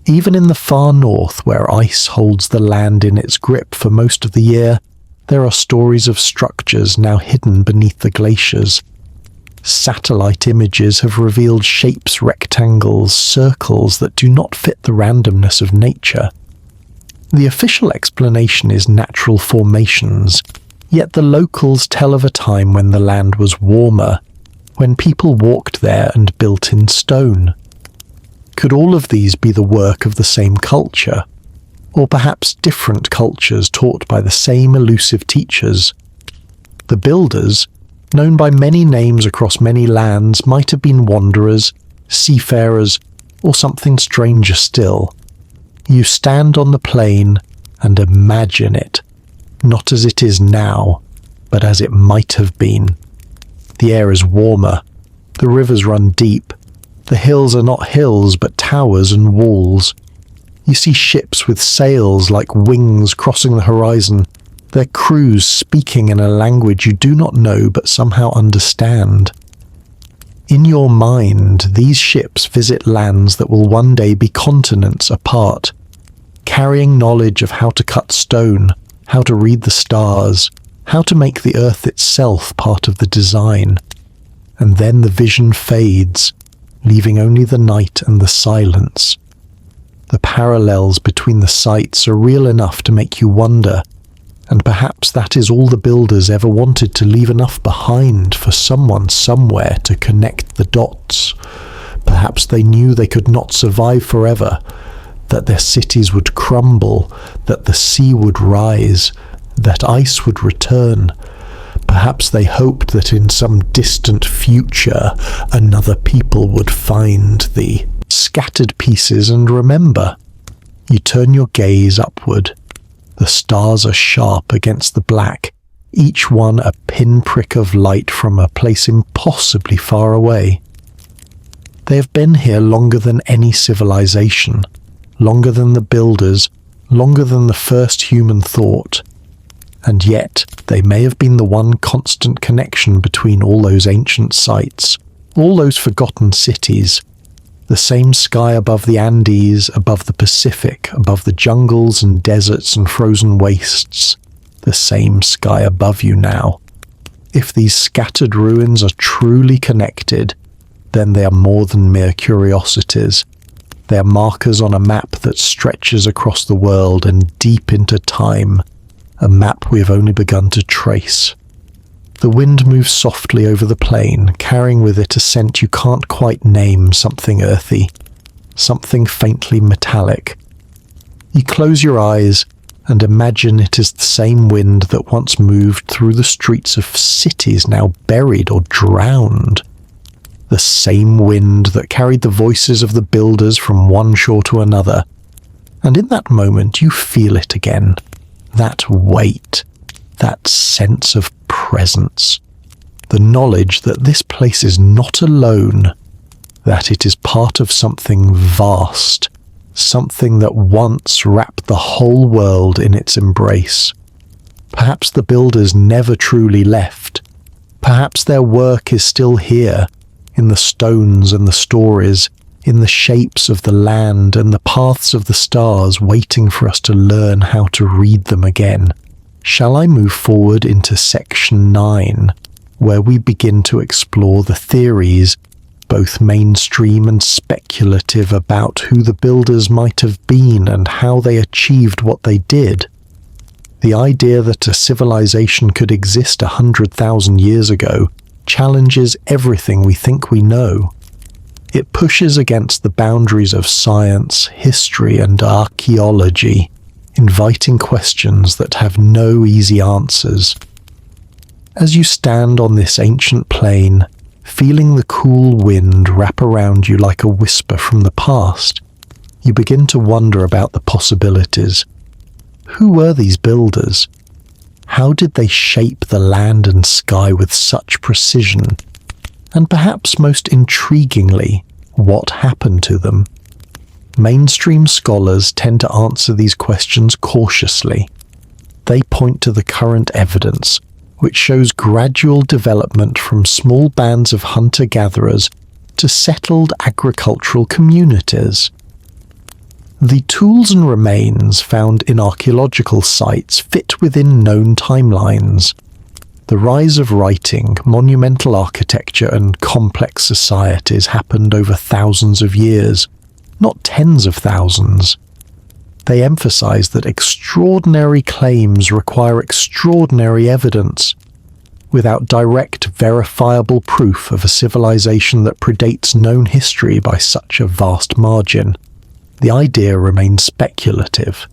Even in the far north, where ice holds the land in its grip for most of the year, there are stories of structures now hidden beneath the glaciers. Satellite images have revealed shapes, rectangles, circles that do not fit the randomness of nature. The official explanation is natural formations, yet the locals tell of a time when the land was warmer, when people walked there and built in stone. Could all of these be the work of the same culture? Or perhaps different cultures taught by the same elusive teachers? The builders, known by many names across many lands, might have been wanderers, seafarers, or something stranger still. You stand on the plain and imagine it, not as it is now, but as it might have been. The air is warmer, the rivers run deep, the hills are not hills but towers and walls. You see ships with sails like wings crossing the horizon, their crews speaking in a language you do not know but somehow understand. In your mind, these ships visit lands that will one day be continents apart, carrying knowledge of how to cut stone, how to read the stars, how to make the earth itself part of the design. And then the vision fades, leaving only the night and the silence. The parallels between the sites are real enough to make you wonder, and perhaps that is all the builders ever wanted, to leave enough behind for someone somewhere to connect the dots. Perhaps they knew they could not survive forever, that their cities would crumble, that the sea would rise, that ice would return. Perhaps they hoped that in some distant future another people would find the scattered pieces and remember. You turn your gaze upward. The stars are sharp against the black, each one a pinprick of light from a place impossibly far away. They have been here longer than any civilization, longer than the builders, longer than the first human thought. And yet, they may have been the one constant connection between all those ancient sites, all those forgotten cities. The same sky above the Andes, above the Pacific, above the jungles and deserts and frozen wastes. The same sky above you now. If these scattered ruins are truly connected, then they are more than mere curiosities. They are markers on a map that stretches across the world and deep into time, a map we have only begun to trace. The wind moves softly over the plain, carrying with it a scent you can't quite name, something earthy, something faintly metallic. You close your eyes and imagine it is the same wind that once moved through the streets of cities now buried or drowned. The same wind that carried the voices of the builders from one shore to another. And in that moment you feel it again. That weight, that sense of presence, the knowledge that this place is not alone, that it is part of something vast, something that once wrapped the whole world in its embrace. Perhaps the builders never truly left. Perhaps their work is still here, in the stones and the stories, in the shapes of the land and the paths of the stars, waiting for us to learn how to read them again. Shall I move forward into section 9, where we begin to explore the theories, both mainstream and speculative, about who the builders might have been and how they achieved what they did? The idea that a civilization could exist 100,000 years ago challenges everything we think we know. It pushes against the boundaries of science, history, and archaeology, inviting questions that have no easy answers. As you stand on this ancient plain, feeling the cool wind wrap around you like a whisper from the past, you begin to wonder about the possibilities. Who were these builders? How did they shape the land and sky with such precision? And perhaps most intriguingly, what happened to them? Mainstream scholars tend to answer these questions cautiously. They point to the current evidence, which shows gradual development from small bands of hunter-gatherers to settled agricultural communities. The tools and remains found in archaeological sites fit within known timelines. The rise of writing, monumental architecture, and complex societies happened over thousands of years, not tens of thousands. They emphasize that extraordinary claims require extraordinary evidence. Without direct, verifiable proof of a civilization that predates known history by such a vast margin, the idea remains speculative.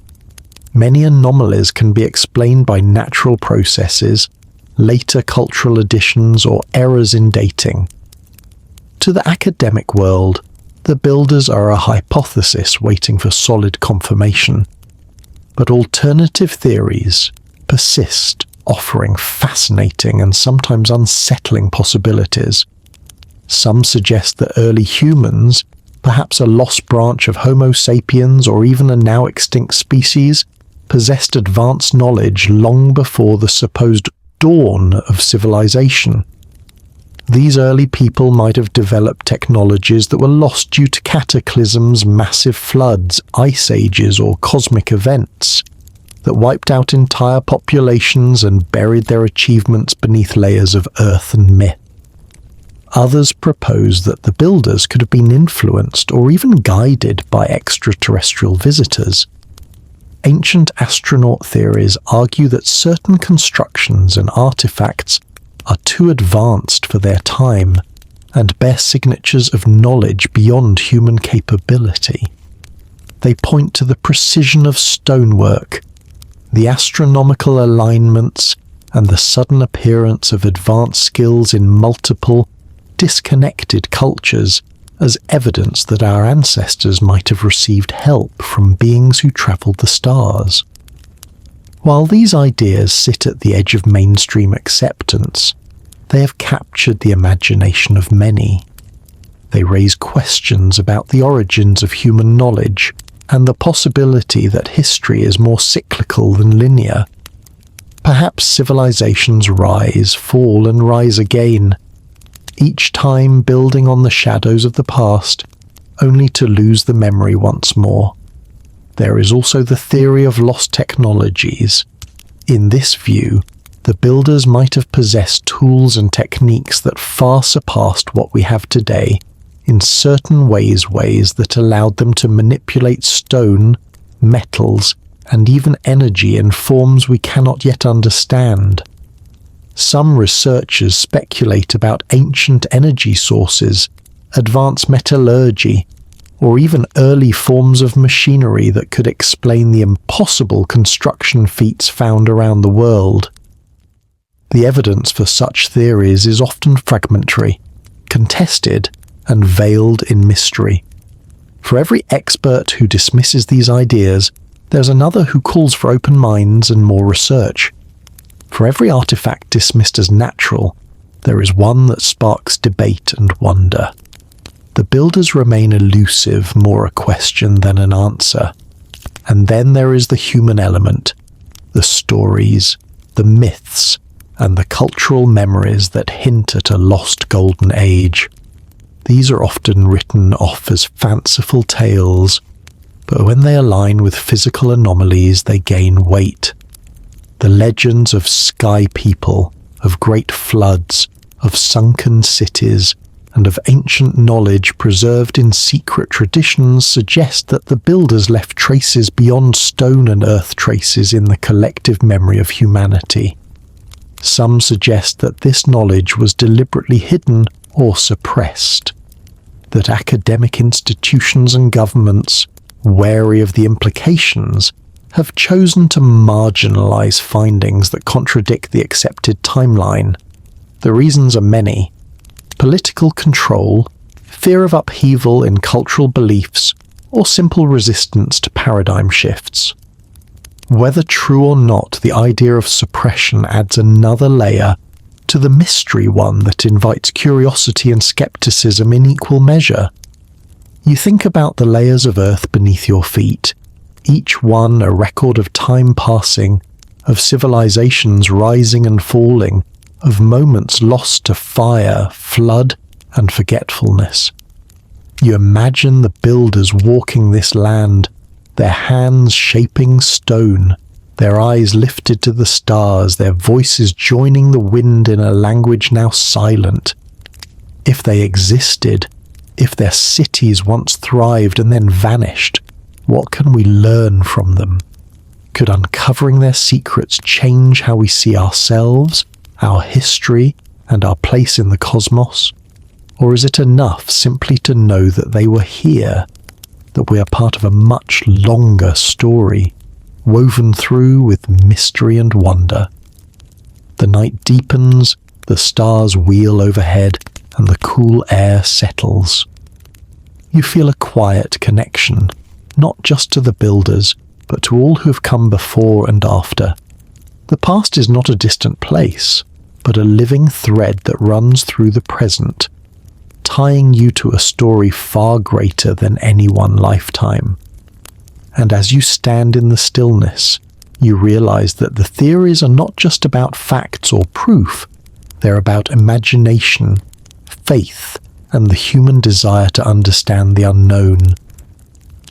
Many anomalies can be explained by natural processes, later cultural additions, or errors in dating. To the academic world, the builders are a hypothesis waiting for solid confirmation. But alternative theories persist, offering fascinating and sometimes unsettling possibilities. Some suggest that early humans, perhaps a lost branch of Homo sapiens or even a now extinct species, possessed advanced knowledge long before the supposed dawn of civilization. These early people might have developed technologies that were lost due to cataclysms, massive floods, ice ages, or cosmic events that wiped out entire populations and buried their achievements beneath layers of earth and myth. Others propose that the builders could have been influenced or even guided by extraterrestrial visitors. Ancient astronaut theories argue that certain constructions and artifacts are too advanced for their time and bear signatures of knowledge beyond human capability. They point to the precision of stonework, The astronomical alignments and the sudden appearance of advanced skills in multiple, disconnected cultures as evidence that our ancestors might have received help from beings who travelled the stars. While these ideas sit at the edge of mainstream acceptance, they have captured the imagination of many. They raise questions about the origins of human knowledge and the possibility that history is more cyclical than linear. Perhaps civilizations rise, fall, and rise again, each time building on the shadows of the past, only to lose the memory once more. There is also the theory of lost technologies. In this view, the builders might have possessed tools and techniques that far surpassed what we have today, in certain ways that allowed them to manipulate stone, metals, and even energy in forms we cannot yet understand. Some researchers speculate about ancient energy sources, advanced metallurgy, or even early forms of machinery that could explain the impossible construction feats found around the world. The evidence for such theories is often fragmentary, contested, and veiled in mystery. For every expert who dismisses these ideas, there's another who calls for open minds and more research. For every artifact dismissed as natural, there is one that sparks debate and wonder. The builders remain elusive, more a question than an answer. And then there is the human element, the stories, the myths, and the cultural memories that hint at a lost golden age. These are often written off as fanciful tales, but when they align with physical anomalies, they gain weight. The legends of sky people, of great floods, of sunken cities, and of ancient knowledge preserved in secret traditions suggest that the builders left traces beyond stone and earth traces in the collective memory of humanity. Some suggest that this knowledge was deliberately hidden or suppressed, that academic institutions and governments, wary of the implications, have chosen to marginalize findings that contradict the accepted timeline. The reasons are many: political control, fear of upheaval in cultural beliefs, or simple resistance to paradigm shifts. Whether true or not, the idea of suppression adds another layer to the mystery, one that invites curiosity and skepticism in equal measure. You think about the layers of earth beneath your feet, each one a record of time passing, of civilizations rising and falling, of moments lost to fire, flood, and forgetfulness. You imagine the builders walking this land, their hands shaping stone, their eyes lifted to the stars, their voices joining the wind in a language now silent. If they existed, if their cities once thrived and then vanished, what can we learn from them? Could uncovering their secrets change how we see ourselves, our history, and our place in the cosmos? Or is it enough simply to know that they were here, that we are part of a much longer story, woven through with mystery and wonder? The night deepens, the stars wheel overhead, and the cool air settles. You feel a quiet connection, not just to the builders, but to all who have come before and after. The past is not a distant place, but a living thread that runs through the present, tying you to a story far greater than any one lifetime. And as you stand in the stillness, you realize that the theories are not just about facts or proof, they're about imagination, faith, and the human desire to understand the unknown.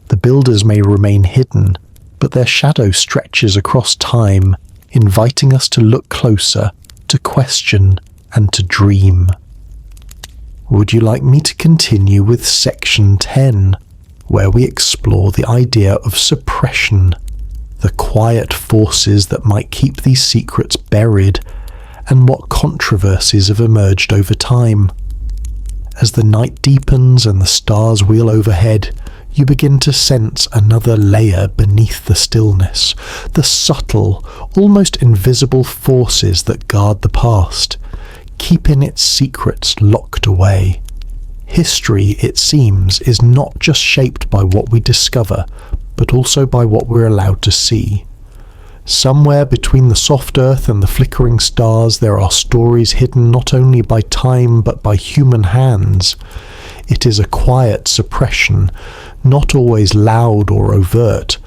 The builders may remain hidden, but their shadow stretches across time, inviting us to look closer, to question, and to dream. Would you like me to continue with section 10, where we explore the idea of suppression, the quiet forces that might keep these secrets buried, and what controversies have emerged over time? As the night deepens and the stars wheel overhead, you begin to sense another layer beneath the stillness, the subtle, almost invisible forces that guard the past, keeping its secrets locked away. History, it seems, is not just shaped by what we discover, but also by what we're allowed to see. Somewhere between the soft earth and the flickering stars, there are stories hidden not only by time but by human hands. It is a quiet suppression, not always loud or overt,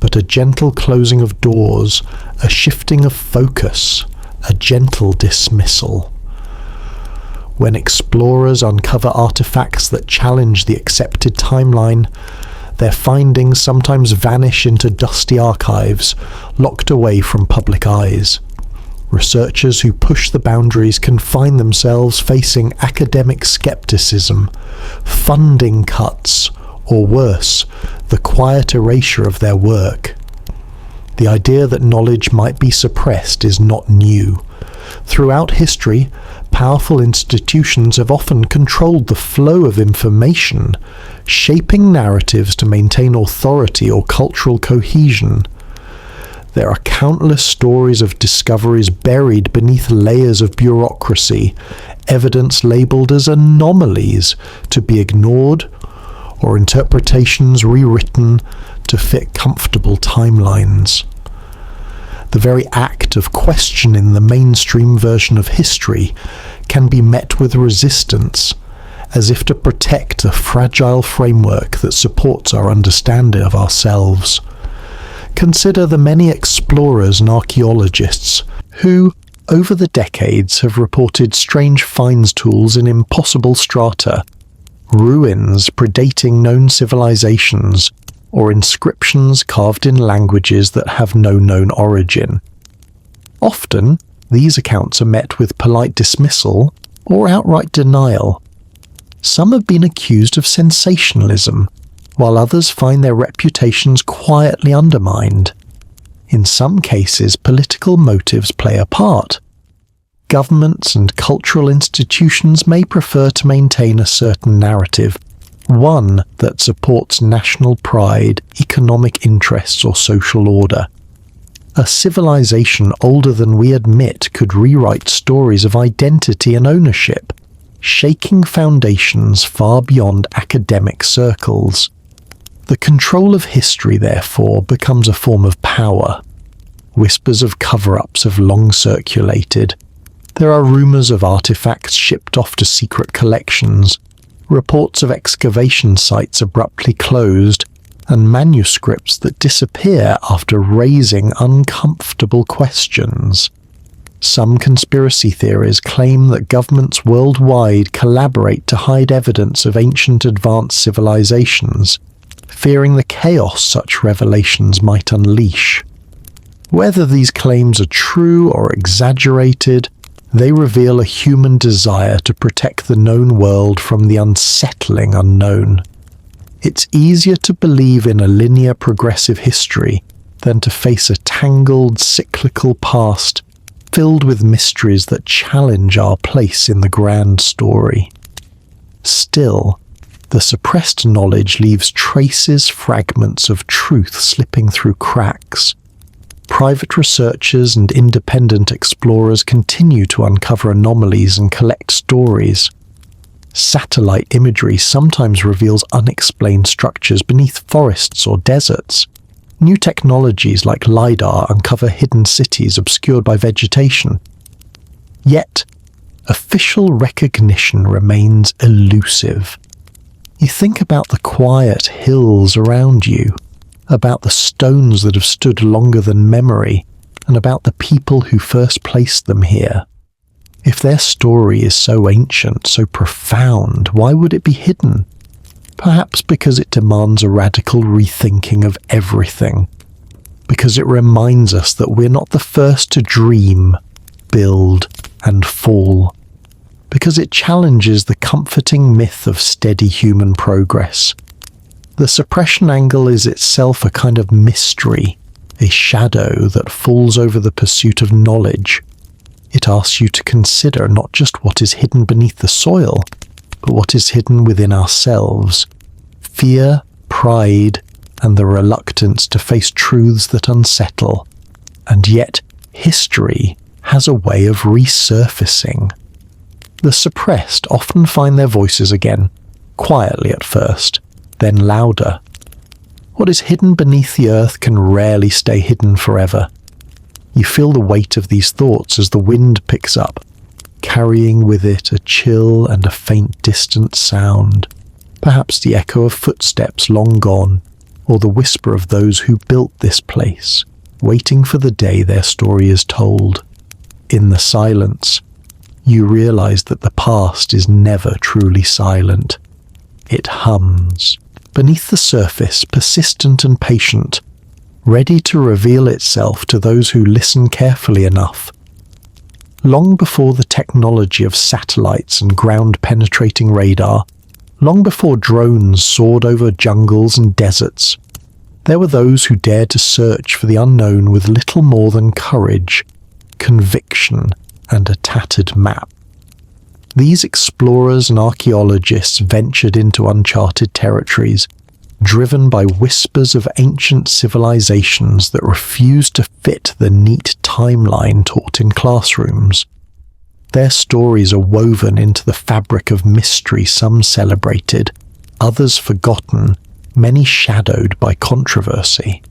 but a gentle closing of doors, a shifting of focus, a gentle dismissal. When explorers uncover artifacts that challenge the accepted timeline, their findings sometimes vanish into dusty archives, locked away from public eyes. Researchers who push the boundaries can find themselves facing academic skepticism, funding cuts, or worse, the quiet erasure of their work. The idea that knowledge might be suppressed is not new. Throughout history, powerful institutions have often controlled the flow of information, shaping narratives to maintain authority or cultural cohesion. There are countless stories of discoveries buried beneath layers of bureaucracy, evidence labelled as anomalies to be ignored, or interpretations rewritten to fit comfortable timelines. The very act of questioning the mainstream version of history can be met with resistance, as if to protect a fragile framework that supports our understanding of ourselves. Consider the many explorers and archaeologists who, over the decades, have reported strange finds tools in impossible strata, ruins predating known civilizations, or inscriptions carved in languages that have no known origin. Often, these accounts are met with polite dismissal or outright denial. Some have been accused of sensationalism, while others find their reputations quietly undermined. In some cases, political motives play a part. Governments and cultural institutions may prefer to maintain a certain narrative, one that supports national pride, economic interests, or social order. A civilization older than we admit could rewrite stories of identity and ownership, shaking foundations far beyond academic circles. The control of history, therefore, becomes a form of power. Whispers of cover-ups have long circulated. There are rumours of artifacts shipped off to secret collections, reports of excavation sites abruptly closed, and manuscripts that disappear after raising uncomfortable questions. Some conspiracy theories claim that governments worldwide collaborate to hide evidence of ancient advanced civilizations, fearing the chaos such revelations might unleash. Whether these claims are true or exaggerated, they reveal a human desire to protect the known world from the unsettling unknown. It's easier to believe in a linear progressive history than to face a tangled, cyclical past filled with mysteries that challenge our place in the grand story. Still, the suppressed knowledge leaves traces, fragments of truth slipping through cracks. Private researchers and independent explorers continue to uncover anomalies and collect stories. Satellite imagery sometimes reveals unexplained structures beneath forests or deserts. New technologies like LiDAR uncover hidden cities obscured by vegetation. Yet, official recognition remains elusive. You think about the quiet hills around you, about the stones that have stood longer than memory, and about the people who first placed them here. If their story is so ancient, so profound, why would it be hidden? Perhaps because it demands a radical rethinking of everything. Because it reminds us that we're not the first to dream, build, and fall. Because it challenges the comforting myth of steady human progress. The suppression angle is itself a kind of mystery, a shadow that falls over the pursuit of knowledge. It asks you to consider not just what is hidden beneath the soil, but what is hidden within ourselves. Fear, pride, and the reluctance to face truths that unsettle. And yet, history has a way of resurfacing. The suppressed often find their voices again, quietly at first, then louder. What is hidden beneath the earth can rarely stay hidden forever. You feel the weight of these thoughts as the wind picks up, carrying with it a chill and a faint distant sound, perhaps the echo of footsteps long gone, or the whisper of those who built this place, waiting for the day their story is told. In the silence, you realize that the past is never truly silent. It hums, beneath the surface, persistent and patient, ready to reveal itself to those who listen carefully enough. Long before the technology of satellites and ground-penetrating radar, long before drones soared over jungles and deserts, there were those who dared to search for the unknown with little more than courage, conviction, and a tattered map. These explorers and archaeologists ventured into uncharted territories, driven by whispers of ancient civilizations that refused to fit the neat timeline taught in classrooms. Their stories are woven into the fabric of mystery some celebrated, others forgotten, many shadowed by controversy.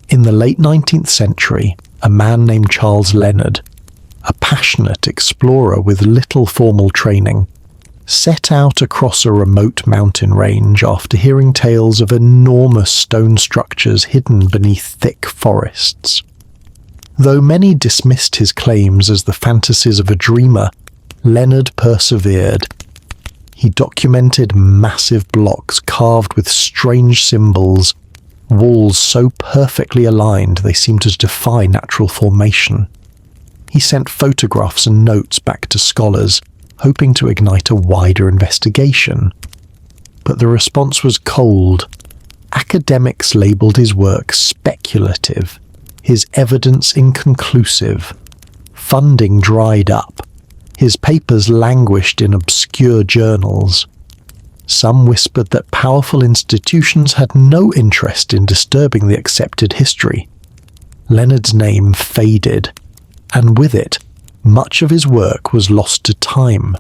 In the late 19th century, a man named Charles Leonard, a passionate explorer with little formal training, set out across a remote mountain range after hearing tales of enormous stone structures hidden beneath thick forests. Though many dismissed his claims as the fantasies of a dreamer, Leonard persevered. He documented massive blocks carved with strange symbols, walls so perfectly aligned they seemed to defy natural formation. He sent photographs and notes back to scholars, hoping to ignite a wider investigation. But the response was cold. Academics labelled his work speculative, his evidence inconclusive. Funding dried up. His papers languished in obscure journals. Some whispered that powerful institutions had no interest in disturbing the accepted history. Leonard's name faded, and with it, much of his work was lost to time.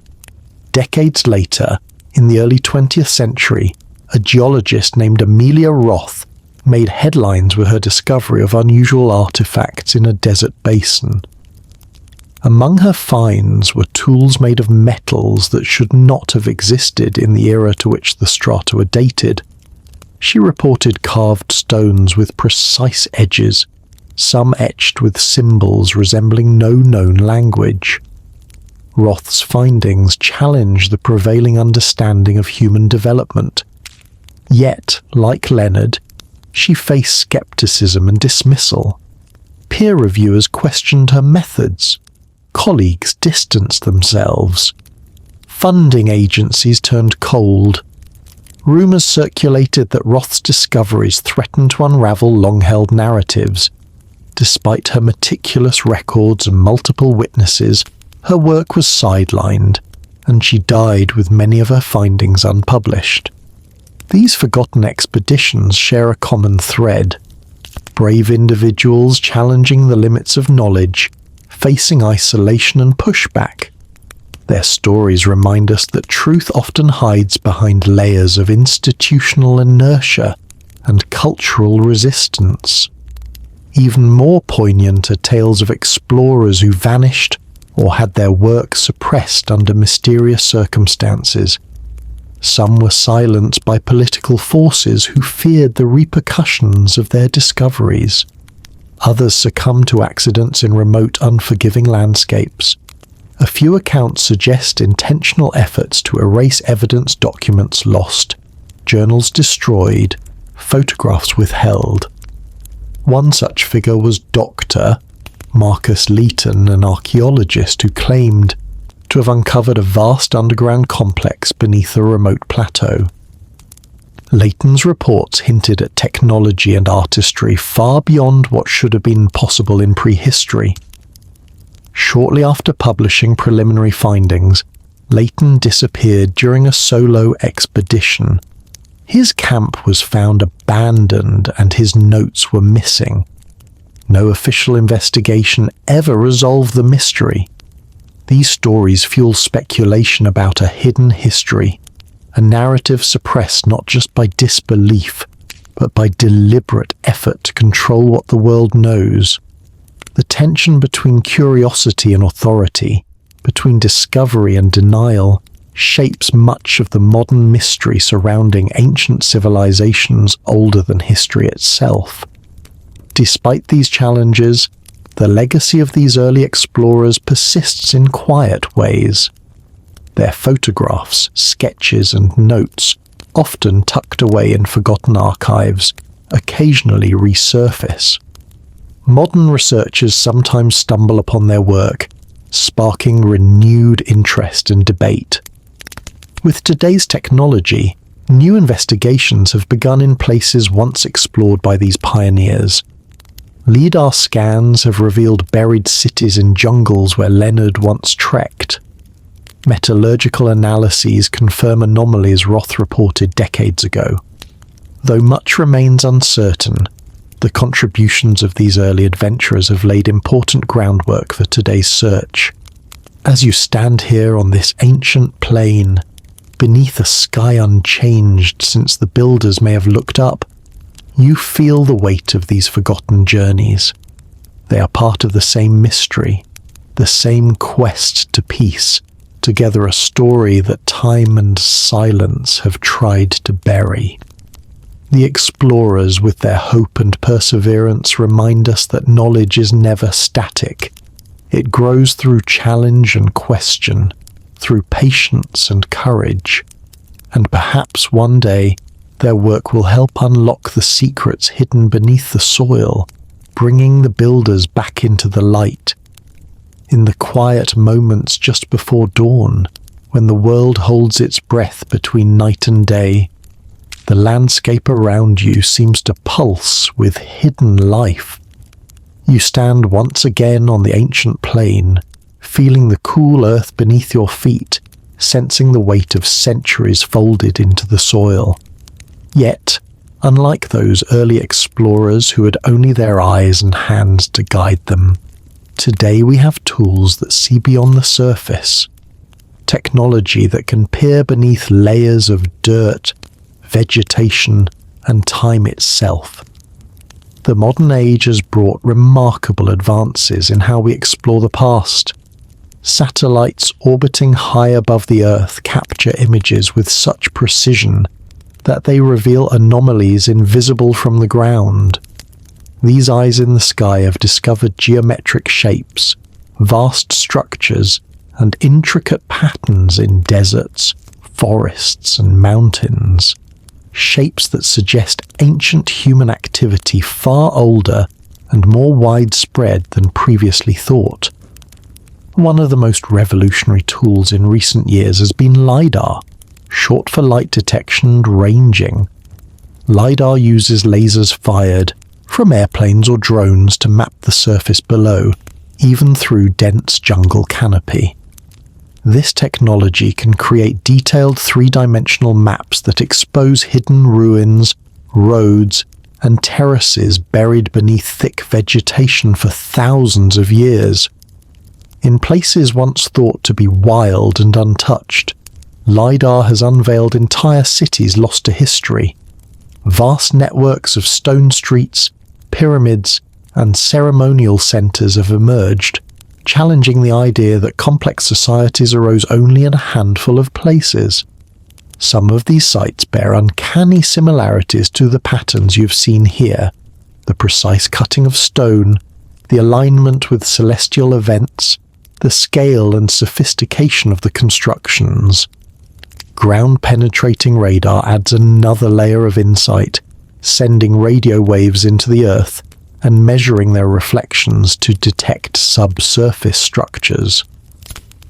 Decades later, in the early 20th century, a geologist named Amelia Roth made headlines with her discovery of unusual artifacts in a desert basin. Among her finds were tools made of metals that should not have existed in the era to which the strata were dated. She reported carved stones with precise edges, some etched with symbols resembling no known language. Roth's findings challenged the prevailing understanding of human development. Yet, like Leonard, she faced skepticism and dismissal. Peer reviewers questioned her methods. Colleagues distanced themselves. Funding agencies turned cold. Rumours circulated that Roth's discoveries threatened to unravel long-held narratives. Despite her meticulous records and multiple witnesses, her work was sidelined, and she died with many of her findings unpublished. These forgotten expeditions share a common thread. Brave individuals challenging the limits of knowledge, facing isolation and pushback. Their stories remind us that truth often hides behind layers of institutional inertia and cultural resistance. Even more poignant are tales of explorers who vanished or had their work suppressed under mysterious circumstances. Some were silenced by political forces who feared the repercussions of their discoveries. Others succumbed to accidents in remote, unforgiving landscapes. A few accounts suggest intentional efforts to erase evidence, documents lost, journals destroyed, photographs withheld. One such figure was Dr. Marcus Leighton, an archaeologist who claimed to have uncovered a vast underground complex beneath a remote plateau. Leighton's reports hinted at technology and artistry far beyond what should have been possible in prehistory. Shortly after publishing preliminary findings, Leighton disappeared during a solo expedition. His camp was found abandoned and his notes were missing. No official investigation ever resolved the mystery. These stories fuel speculation about a hidden history, a narrative suppressed not just by disbelief, but by deliberate effort to control what the world knows. The tension between curiosity and authority, between discovery and denial, shapes much of the modern mystery surrounding ancient civilizations older than history itself. Despite these challenges, the legacy of these early explorers persists in quiet ways. Their photographs, sketches, and notes, often tucked away in forgotten archives, occasionally resurface. Modern researchers sometimes stumble upon their work, sparking renewed interest and debate. With today's technology, new investigations have begun in places once explored by these pioneers. LIDAR scans have revealed buried cities in jungles where Leonard once trekked. Metallurgical analyses confirm anomalies Roth reported decades ago. Though much remains uncertain, the contributions of these early adventurers have laid important groundwork for today's search. As you stand here on this ancient plain, beneath a sky unchanged since the builders may have looked up, you feel the weight of these forgotten journeys. They are part of the same mystery, the same quest to peace, together a story that time and silence have tried to bury. The explorers, with their hope and perseverance, remind us that knowledge is never static. It grows through challenge and question, through patience and courage, and perhaps one day their work will help unlock the secrets hidden beneath the soil, bringing the builders back into the light. In the quiet moments just before dawn, when the world holds its breath between night and day, the landscape around you seems to pulse with hidden life. You stand once again on the ancient plain, feeling the cool earth beneath your feet, sensing the weight of centuries folded into the soil. Yet, unlike those early explorers who had only their eyes and hands to guide them, today we have tools that see beyond the surface. Technology that can peer beneath layers of dirt, vegetation, and time itself. The modern age has brought remarkable advances in how we explore the past. Satellites orbiting high above the Earth capture images with such precision that they reveal anomalies invisible from the ground. These eyes in the sky have discovered geometric shapes, vast structures, and intricate patterns in deserts, forests, and mountains. Shapes that suggest ancient human activity far older and more widespread than previously thought. One of the most revolutionary tools in recent years has been LIDAR, short for light detection and ranging. LIDAR uses lasers fired from airplanes or drones to map the surface below, even through dense jungle canopy. This technology can create detailed three-dimensional maps that expose hidden ruins, roads, and terraces buried beneath thick vegetation for thousands of years. In places once thought to be wild and untouched, LIDAR has unveiled entire cities lost to history. Vast networks of stone streets, pyramids, and ceremonial centers have emerged, challenging the idea that complex societies arose only in a handful of places. Some of these sites bear uncanny similarities to the patterns you've seen here: the precise cutting of stone, the alignment with celestial events, the scale and sophistication of the constructions. Ground-penetrating radar adds another layer of insight, sending radio waves into the Earth and measuring their reflections to detect subsurface structures.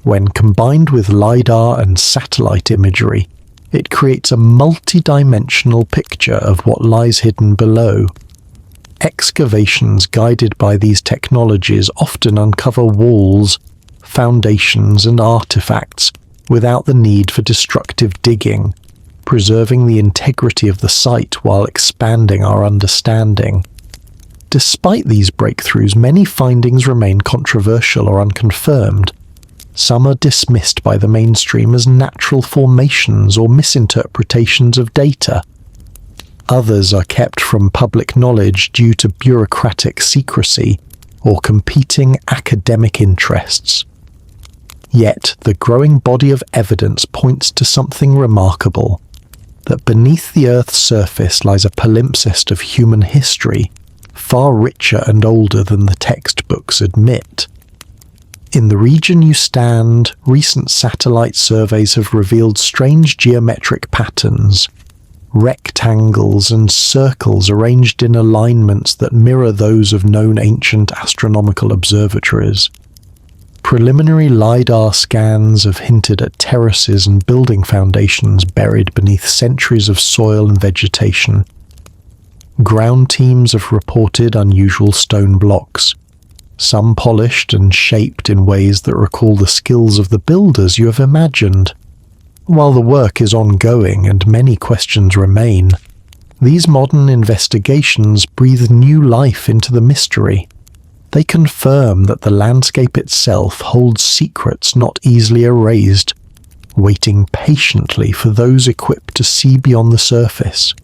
When combined with LIDAR and satellite imagery, it creates a multi-dimensional picture of what lies hidden below. Excavations guided by these technologies often uncover walls, foundations, and artifacts without the need for destructive digging, preserving the integrity of the site while expanding our understanding. Despite these breakthroughs, many findings remain controversial or unconfirmed. Some are dismissed by the mainstream as natural formations or misinterpretations of data. Others are kept from public knowledge due to bureaucratic secrecy or competing academic interests. Yet, the growing body of evidence points to something remarkable, that beneath the Earth's surface lies a palimpsest of human history, far richer and older than the textbooks admit. In the region you stand, recent satellite surveys have revealed strange geometric patterns, rectangles and circles arranged in alignments that mirror those of known ancient astronomical observatories. Preliminary LiDAR scans have hinted at terraces and building foundations buried beneath centuries of soil and vegetation. Ground teams have reported unusual stone blocks, some polished and shaped in ways that recall the skills of the builders you have imagined. While the work is ongoing and many questions remain, these modern investigations breathe new life into the mystery. They confirm that the landscape itself holds secrets not easily erased, waiting patiently for those equipped to see beyond the surface.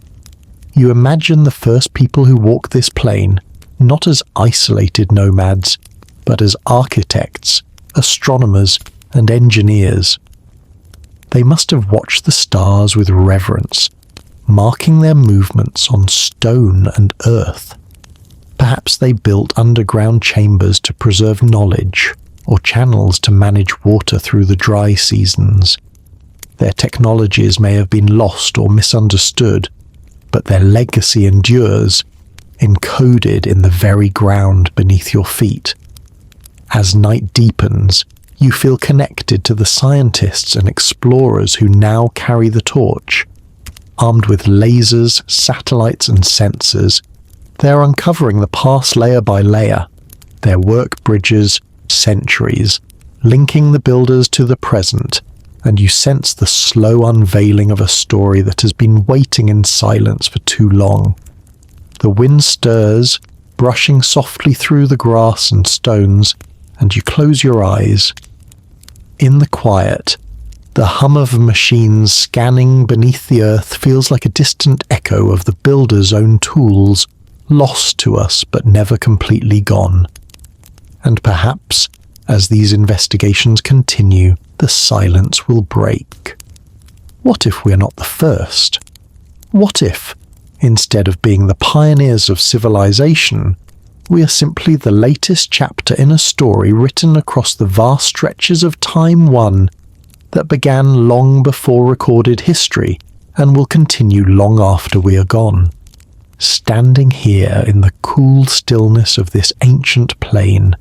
You imagine the first people who walk this plain not as isolated nomads, but as architects, astronomers, and engineers. They must have watched the stars with reverence, marking their movements on stone and earth. Perhaps they built underground chambers to preserve knowledge, or channels to manage water through the dry seasons. Their technologies may have been lost or misunderstood, but their legacy endures, encoded in the very ground beneath your feet. As night deepens, you feel connected to the scientists and explorers who now carry the torch. Armed with lasers, satellites, and sensors, they are uncovering the past layer by layer, their work bridges centuries, linking the builders to the present, and you sense the slow unveiling of a story that has been waiting in silence for too long. The wind stirs, brushing softly through the grass and stones, and you close your eyes. In the quiet, the hum of machines scanning beneath the earth feels like a distant echo of the builder's own tools, lost to us but never completely gone. And perhaps, as these investigations continue, the silence will break. What if we're not the first? What if, instead of being the pioneers of civilization, we are simply the latest chapter in a story written across the vast stretches of time one that began long before recorded history and will continue long after we are gone? Standing here in the cool stillness of this ancient plain,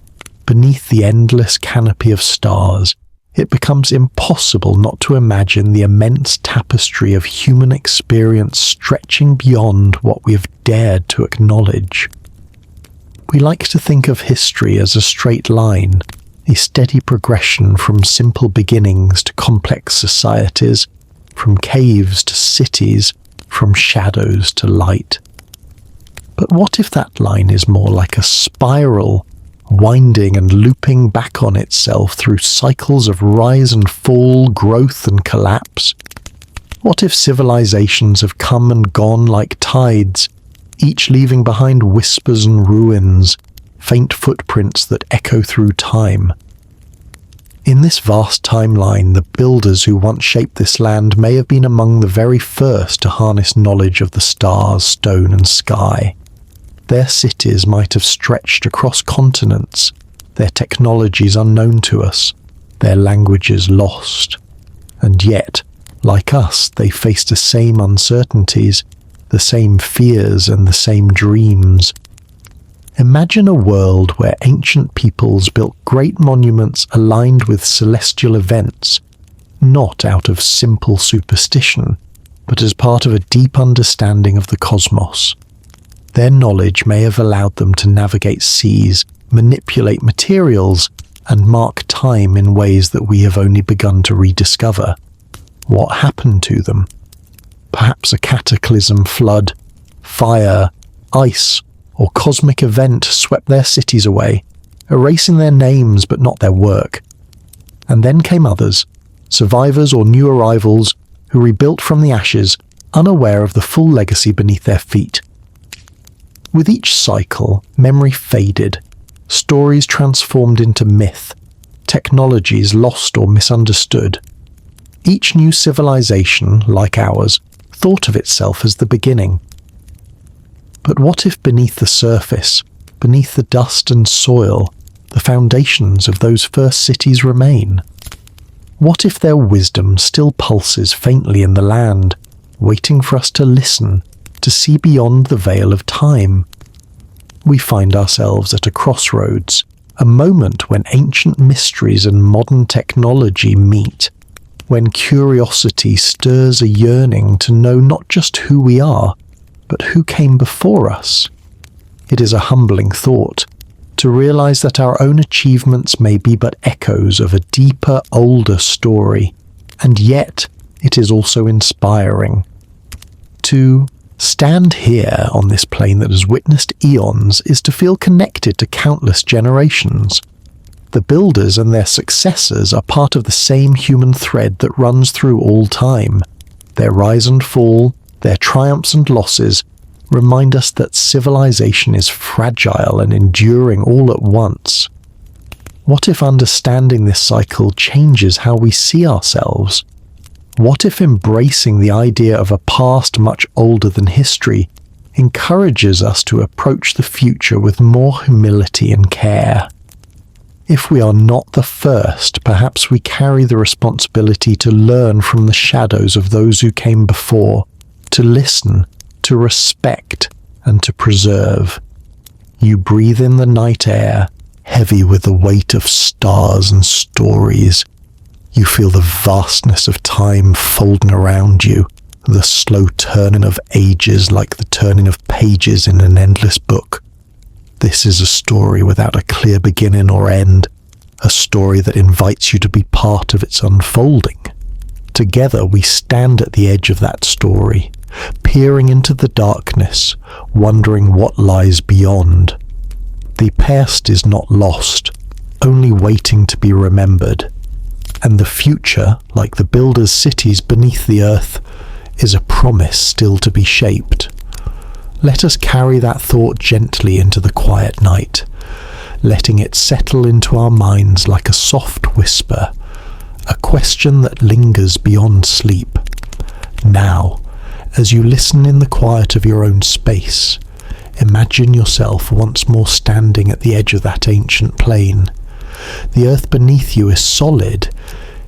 beneath the endless canopy of stars, it becomes impossible not to imagine the immense tapestry of human experience stretching beyond what we have dared to acknowledge. We like to think of history as a straight line, a steady progression from simple beginnings to complex societies, from caves to cities, from shadows to light. But what if that line is more like a spiral, winding and looping back on itself through cycles of rise and fall, growth and collapse? What if civilizations have come and gone like tides, each leaving behind whispers and ruins, faint footprints that echo through time? In this vast timeline, the builders who once shaped this land may have been among the very first to harness knowledge of the stars, stone and sky. Their cities might have stretched across continents, their technologies unknown to us, their languages lost. And yet, like us, they faced the same uncertainties, the same fears and the same dreams. Imagine a world where ancient peoples built great monuments aligned with celestial events, not out of simple superstition, but as part of a deep understanding of the cosmos. Their knowledge may have allowed them to navigate seas, manipulate materials, and mark time in ways that we have only begun to rediscover. What happened to them? Perhaps a cataclysm, flood, fire, ice, or cosmic event swept their cities away, erasing their names but not their work. And then came others, survivors or new arrivals, who rebuilt from the ashes, unaware of the full legacy beneath their feet. With each cycle, memory faded, stories transformed into myth, technologies lost or misunderstood. Each new civilization, like ours, thought of itself as the beginning. But what if beneath the surface, beneath the dust and soil, the foundations of those first cities remain? What if their wisdom still pulses faintly in the land, waiting for us to listen, to see beyond the veil of time? We find ourselves at a crossroads, a moment when ancient mysteries and modern technology meet, when curiosity stirs a yearning to know not just who we are, but who came before us. It is a humbling thought, to realize that our own achievements may be but echoes of a deeper, older story, and yet it is also inspiring. To stand here on this plane that has witnessed eons is to feel connected to countless generations. The builders and their successors are part of the same human thread that runs through all time. Their rise and fall, their triumphs and losses, remind us that civilization is fragile and enduring all at once. What if understanding this cycle changes how we see ourselves? What if embracing the idea of a past much older than history encourages us to approach the future with more humility and care? If we are not the first, perhaps we carry the responsibility to learn from the shadows of those who came before, to listen, to respect, and to preserve. You breathe in the night air, heavy with the weight of stars and stories. You feel the vastness of time folding around you, the slow turning of ages like the turning of pages in an endless book. This is a story without a clear beginning or end, a story that invites you to be part of its unfolding. Together we stand at the edge of that story, peering into the darkness, wondering what lies beyond. The past is not lost, only waiting to be remembered. And the future, like the builders' cities beneath the earth, is a promise still to be shaped. Let us carry that thought gently into the quiet night, letting it settle into our minds like a soft whisper, a question that lingers beyond sleep. Now, as you listen in the quiet of your own space, imagine yourself once more standing at the edge of that ancient plain. The earth beneath you is solid,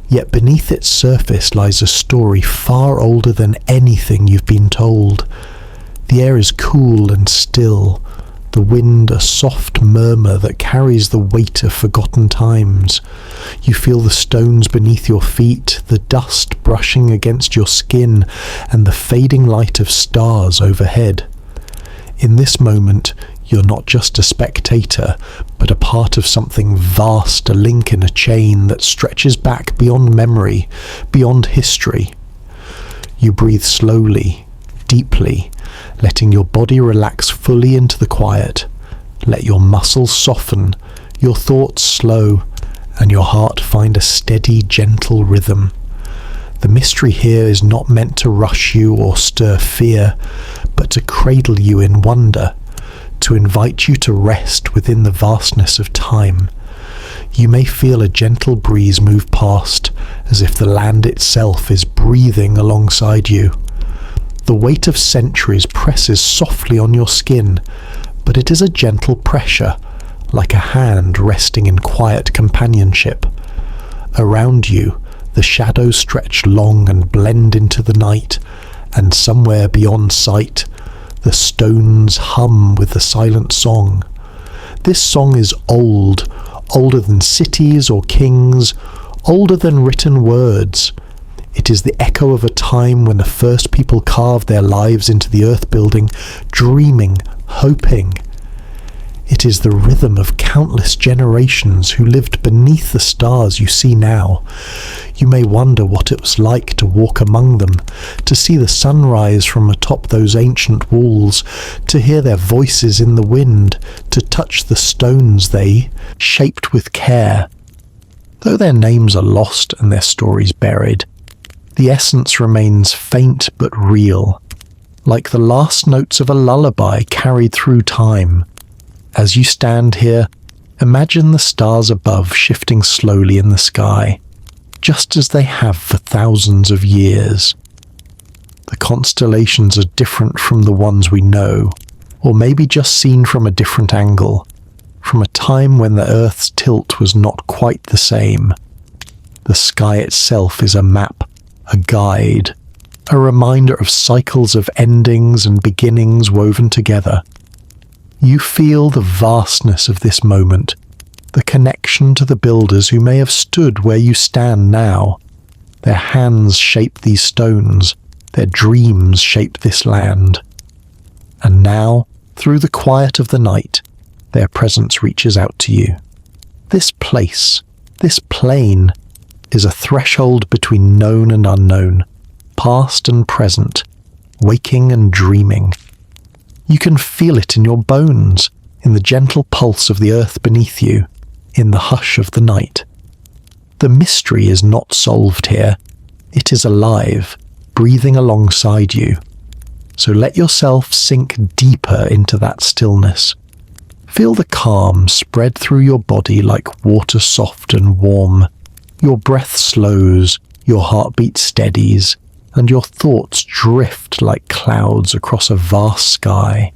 yet beneath its surface lies a story far older than anything you've been told. The air is cool and still, the wind a soft murmur that carries the weight of forgotten times. You feel the stones beneath your feet, the dust brushing against your skin, and the fading light of stars overhead. In this moment, you're not just a spectator, but a part of something vast, a link in a chain that stretches back beyond memory, beyond history. You breathe slowly, deeply, letting your body relax fully into the quiet. Let your muscles soften, your thoughts slow, and your heart find a steady, gentle rhythm. The mystery here is not meant to rush you or stir fear, but to cradle you in wonder, to invite you to rest within the vastness of time. You may feel a gentle breeze move past, as if the land itself is breathing alongside you. The weight of centuries presses softly on your skin, but it is a gentle pressure, like a hand resting in quiet companionship. Around you, the shadows stretch long and blend into the night, and somewhere beyond sight, the stones hum with the silent song. This song is old, older than cities or kings, older than written words. It is the echo of a time when the first people carved their lives into the earth building, dreaming, hoping. It is the rhythm of countless generations who lived beneath the stars you see now. You may wonder what it was like to walk among them, to see the sunrise from atop those ancient walls, to hear their voices in the wind, to touch the stones they shaped with care. Though their names are lost and their stories buried, the essence remains faint but real, like the last notes of a lullaby carried through time. As you stand here, imagine the stars above shifting slowly in the sky, just as they have for thousands of years. The constellations are different from the ones we know, or maybe just seen from a different angle, from a time when the Earth's tilt was not quite the same. The sky itself is a map, a guide, a reminder of cycles of endings and beginnings woven together. You feel the vastness of this moment, the connection to the builders who may have stood where you stand now. Their hands shaped these stones, their dreams shaped this land. And now, through the quiet of the night, their presence reaches out to you. This place, this plane, is a threshold between known and unknown, past and present, waking and dreaming. You can feel it in your bones, in the gentle pulse of the earth beneath you, in the hush of the night. The mystery is not solved here. It is alive, breathing alongside you. So let yourself sink deeper into that stillness. Feel the calm spread through your body like water soft and warm. Your breath slows, your heartbeat steadies, and your thoughts drift like clouds across a vast sky.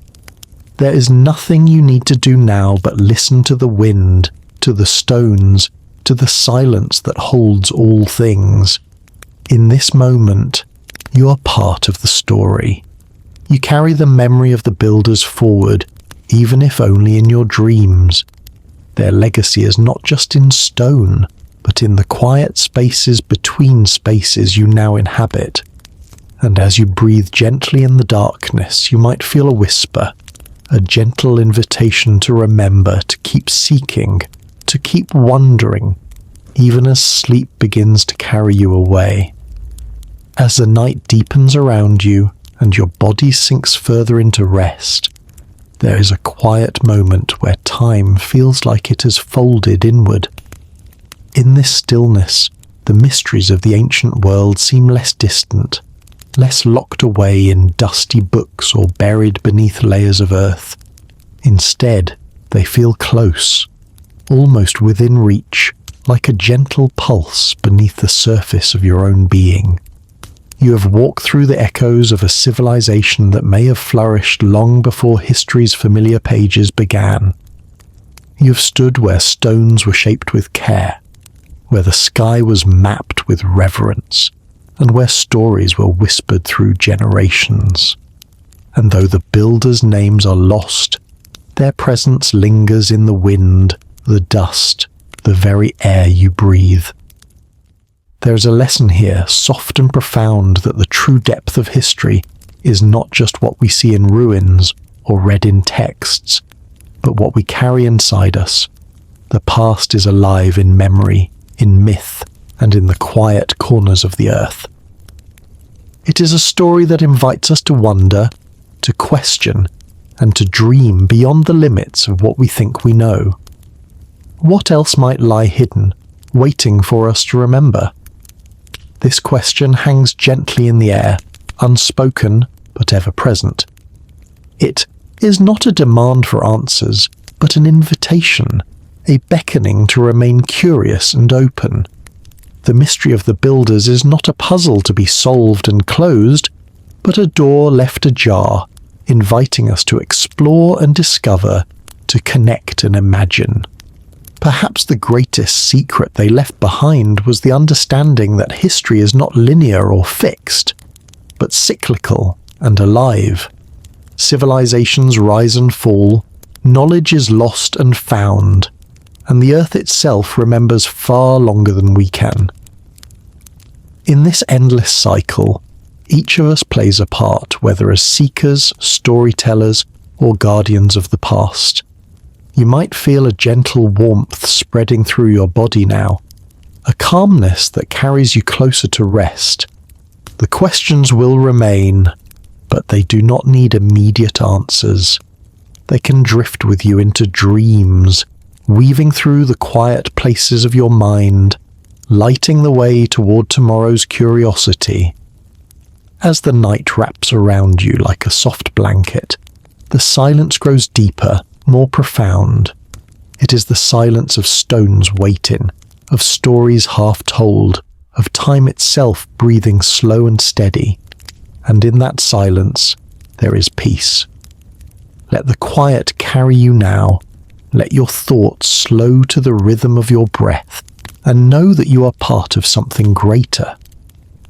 There is nothing you need to do now but listen to the wind, to the stones, to the silence that holds all things. In this moment, you are part of the story. You carry the memory of the builders forward, even if only in your dreams. Their legacy is not just in stone, but in the quiet spaces between spaces you now inhabit. And as you breathe gently in the darkness, you might feel a whisper, a gentle invitation to remember, to keep seeking, to keep wondering, even as sleep begins to carry you away. As the night deepens around you and your body sinks further into rest, there is a quiet moment where time feels like it has folded inward. In this stillness, the mysteries of the ancient world seem less distant, less locked away in dusty books or buried beneath layers of earth. Instead, they feel close, almost within reach, like a gentle pulse beneath the surface of your own being. You have walked through the echoes of a civilization that may have flourished long before history's familiar pages began. You have stood where stones were shaped with care, where the sky was mapped with reverence, and where stories were whispered through generations. And though the builders' names are lost, their presence lingers in the wind, the dust, the very air you breathe. There is a lesson here, soft and profound, that the true depth of history is not just what we see in ruins or read in texts, but what we carry inside us. The past is alive in memory, in myth, and in the quiet corners of the earth. It is a story that invites us to wonder, to question, and to dream beyond the limits of what we think we know. What else might lie hidden, waiting for us to remember? This question hangs gently in the air, unspoken but ever present. It is not a demand for answers, but an invitation, a beckoning to remain curious and open. The mystery of the builders is not a puzzle to be solved and closed, but a door left ajar, inviting us to explore and discover, to connect and imagine. Perhaps the greatest secret they left behind was the understanding that history is not linear or fixed, but cyclical and alive. Civilizations rise and fall, knowledge is lost and found, and the earth itself remembers far longer than we can. In this endless cycle, each of us plays a part, whether as seekers, storytellers, or guardians of the past. You might feel a gentle warmth spreading through your body now, a calmness that carries you closer to rest. The questions will remain, but they do not need immediate answers. They can drift with you into dreams, weaving through the quiet places of your mind, lighting the way toward tomorrow's curiosity. As the night wraps around you like a soft blanket, the silence grows deeper, more profound. It is the silence of stones waiting, of stories half told, of time itself breathing slow and steady. And in that silence, there is peace. Let the quiet carry you now. Let your thoughts slow to the rhythm of your breath, and know that you are part of something greater.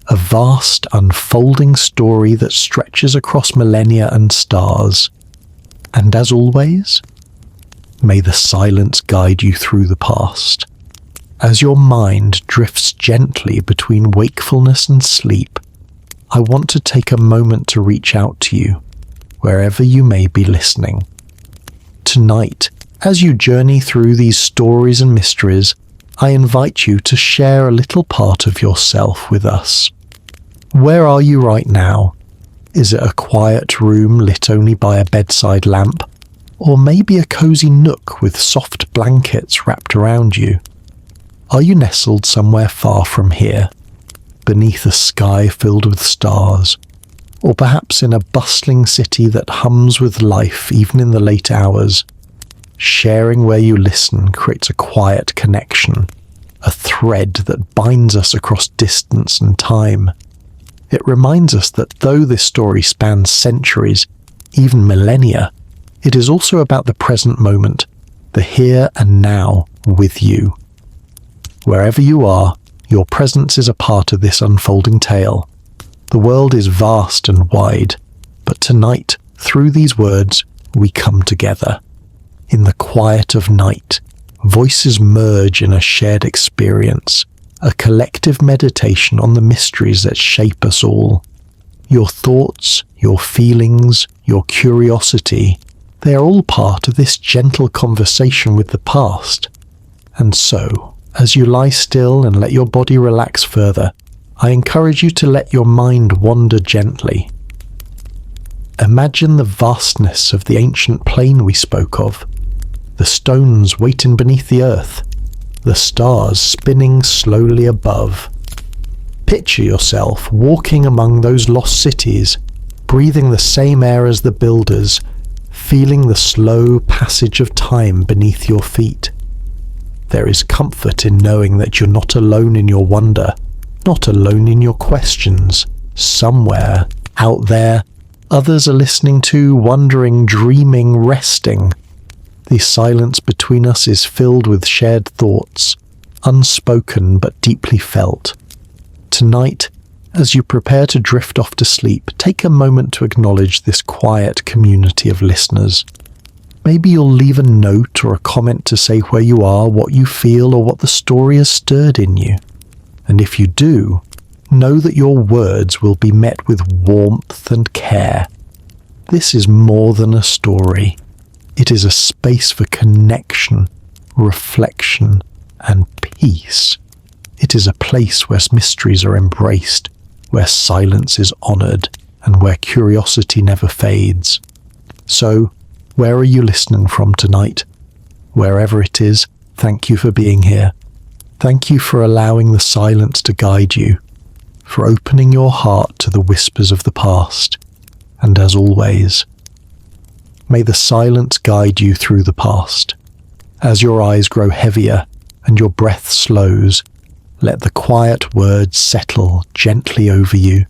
A vast, unfolding story that stretches across millennia and stars. And as always, may the silence guide you through the past. As your mind drifts gently between wakefulness and sleep, I want to take a moment to reach out to you, wherever you may be listening. Tonight, as you journey through these stories and mysteries, I invite you to share a little part of yourself with us. Where are you right now? Is it a quiet room lit only by a bedside lamp? Or maybe a cozy nook with soft blankets wrapped around you? Are you nestled somewhere far from here, beneath a sky filled with stars? Or perhaps in a bustling city that hums with life even in the late hours? Sharing where you listen creates a quiet connection, a thread that binds us across distance and time. It reminds us that though this story spans centuries, even millennia, it is also about the present moment, the here and now with you. Wherever you are, your presence is a part of this unfolding tale. The world is vast and wide, but tonight, through these words, we come together. In the quiet of night, voices merge in a shared experience, a collective meditation on the mysteries that shape us all. Your thoughts, your feelings, your curiosity, they are all part of this gentle conversation with the past. And so, as you lie still and let your body relax further, I encourage you to let your mind wander gently. Imagine the vastness of the ancient plain we spoke of, the stones waiting beneath the earth, the stars spinning slowly above. Picture yourself walking among those lost cities, breathing the same air as the builders, feeling the slow passage of time beneath your feet. There is comfort in knowing that you're not alone in your wonder, not alone in your questions. Somewhere, out there, others are listening to, wondering, dreaming, resting. The silence between us is filled with shared thoughts, unspoken but deeply felt. Tonight, as you prepare to drift off to sleep, take a moment to acknowledge this quiet community of listeners. Maybe you'll leave a note or a comment to say where you are, what you feel, or what the story has stirred in you. And if you do, know that your words will be met with warmth and care. This is more than a story. It is a space for connection, reflection, and peace. It is a place where mysteries are embraced, where silence is honored, and where curiosity never fades. So, where are you listening from tonight? Wherever it is, thank you for being here. Thank you for allowing the silence to guide you, for opening your heart to the whispers of the past. And as always, may the silence guide you through the past. As your eyes grow heavier and your breath slows, let the quiet words settle gently over you,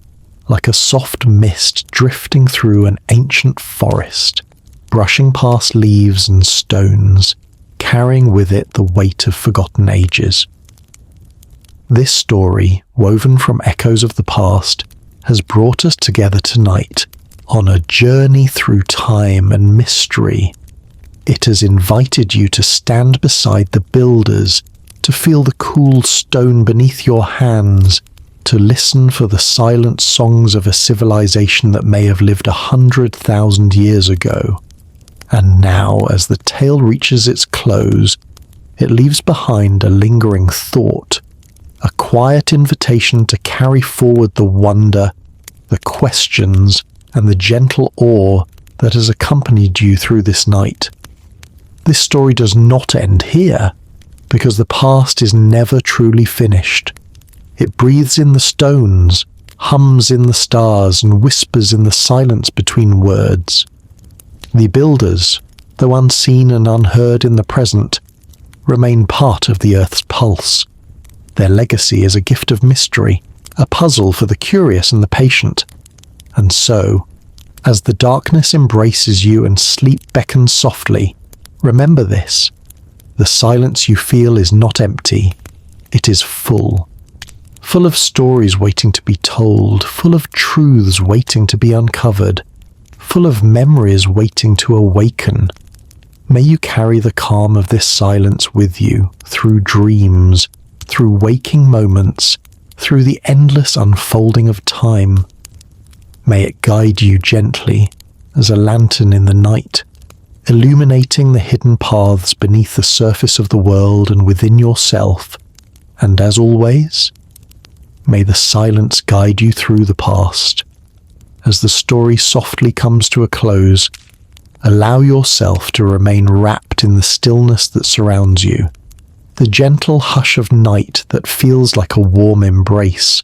like a soft mist drifting through an ancient forest, brushing past leaves and stones, carrying with it the weight of forgotten ages. This story, woven from echoes of the past, has brought us together tonight on a journey through time and mystery. It has invited you to stand beside the builders, to feel the cool stone beneath your hands, to listen for the silent songs of a civilization that may have lived 100,000 years ago. And now, as the tale reaches its close, it leaves behind a lingering thought, a quiet invitation to carry forward the wonder, the questions, and the gentle awe that has accompanied you through this night. This story does not end here, because the past is never truly finished. It breathes in the stones, hums in the stars, and whispers in the silence between words. The builders, though unseen and unheard in the present, remain part of the Earth's pulse. Their legacy is a gift of mystery, a puzzle for the curious and the patient. And so, as the darkness embraces you and sleep beckons softly, remember this: the silence you feel is not empty, it is full. Full of stories waiting to be told, full of truths waiting to be uncovered, full of memories waiting to awaken. May you carry the calm of this silence with you through dreams, through waking moments, through the endless unfolding of time. May it guide you gently as a lantern in the night, illuminating the hidden paths beneath the surface of the world and within yourself. And as always, may the silence guide you through the past. As the story softly comes to a close, allow yourself to remain wrapped in the stillness that surrounds you, the gentle hush of night that feels like a warm embrace,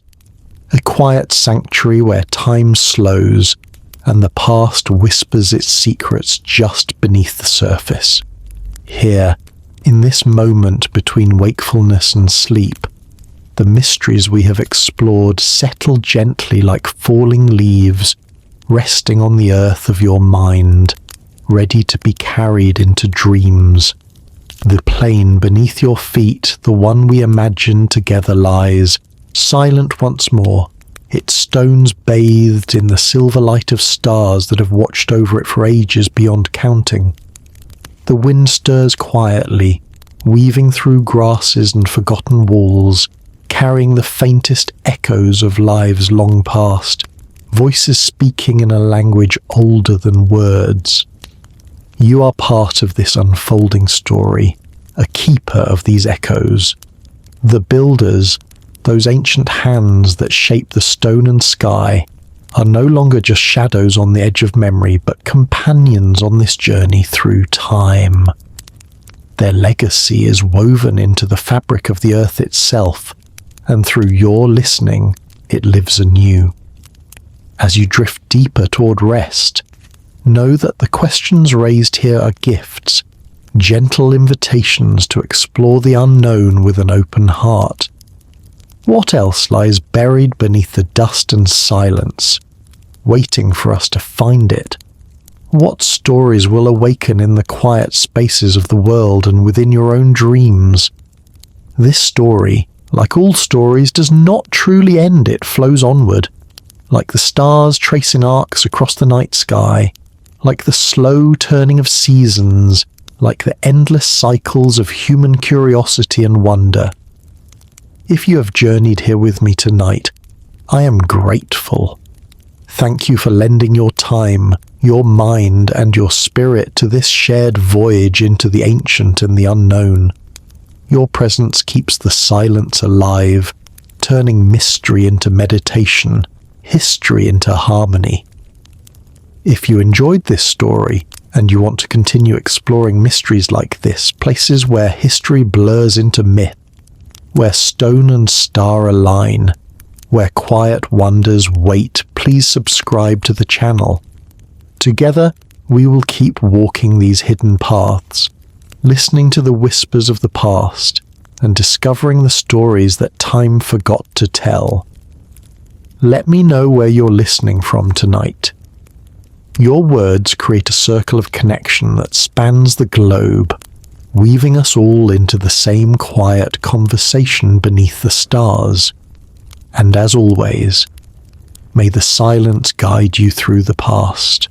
a quiet sanctuary where time slows and the past whispers its secrets just beneath the surface. Here, in this moment between wakefulness and sleep, the mysteries we have explored settle gently like falling leaves, resting on the earth of your mind, ready to be carried into dreams. The plain beneath your feet, the one we imagined together, lies, silent once more, its stones bathed in the silver light of stars that have watched over it for ages beyond counting. The wind stirs quietly, weaving through grasses and forgotten walls, carrying the faintest echoes of lives long past, voices speaking in a language older than words. You are part of this unfolding story, a keeper of these echoes. The builders, those ancient hands that shape the stone and sky, are no longer just shadows on the edge of memory, but companions on this journey through time. Their legacy is woven into the fabric of the earth itself, and through your listening, it lives anew. As you drift deeper toward rest, know that the questions raised here are gifts, gentle invitations to explore the unknown with an open heart. What else lies buried beneath the dust and silence, waiting for us to find it? What stories will awaken in the quiet spaces of the world and within your own dreams? This story, like all stories, does not truly end, it flows onward, like the stars tracing arcs across the night sky, like the slow turning of seasons, like the endless cycles of human curiosity and wonder. If you have journeyed here with me tonight, I am grateful. Thank you for lending your time, your mind, and your spirit to this shared voyage into the ancient and the unknown. Your presence keeps the silence alive, turning mystery into meditation, history into harmony. If you enjoyed this story, and you want to continue exploring mysteries like this, places where history blurs into myth, where stone and star align, where quiet wonders wait, please subscribe to the channel. Together, we will keep walking these hidden paths, listening to the whispers of the past, and discovering the stories that time forgot to tell. Let me know where you're listening from tonight. Your words create a circle of connection that spans the globe, weaving us all into the same quiet conversation beneath the stars. And as always, may the silence guide you through the past.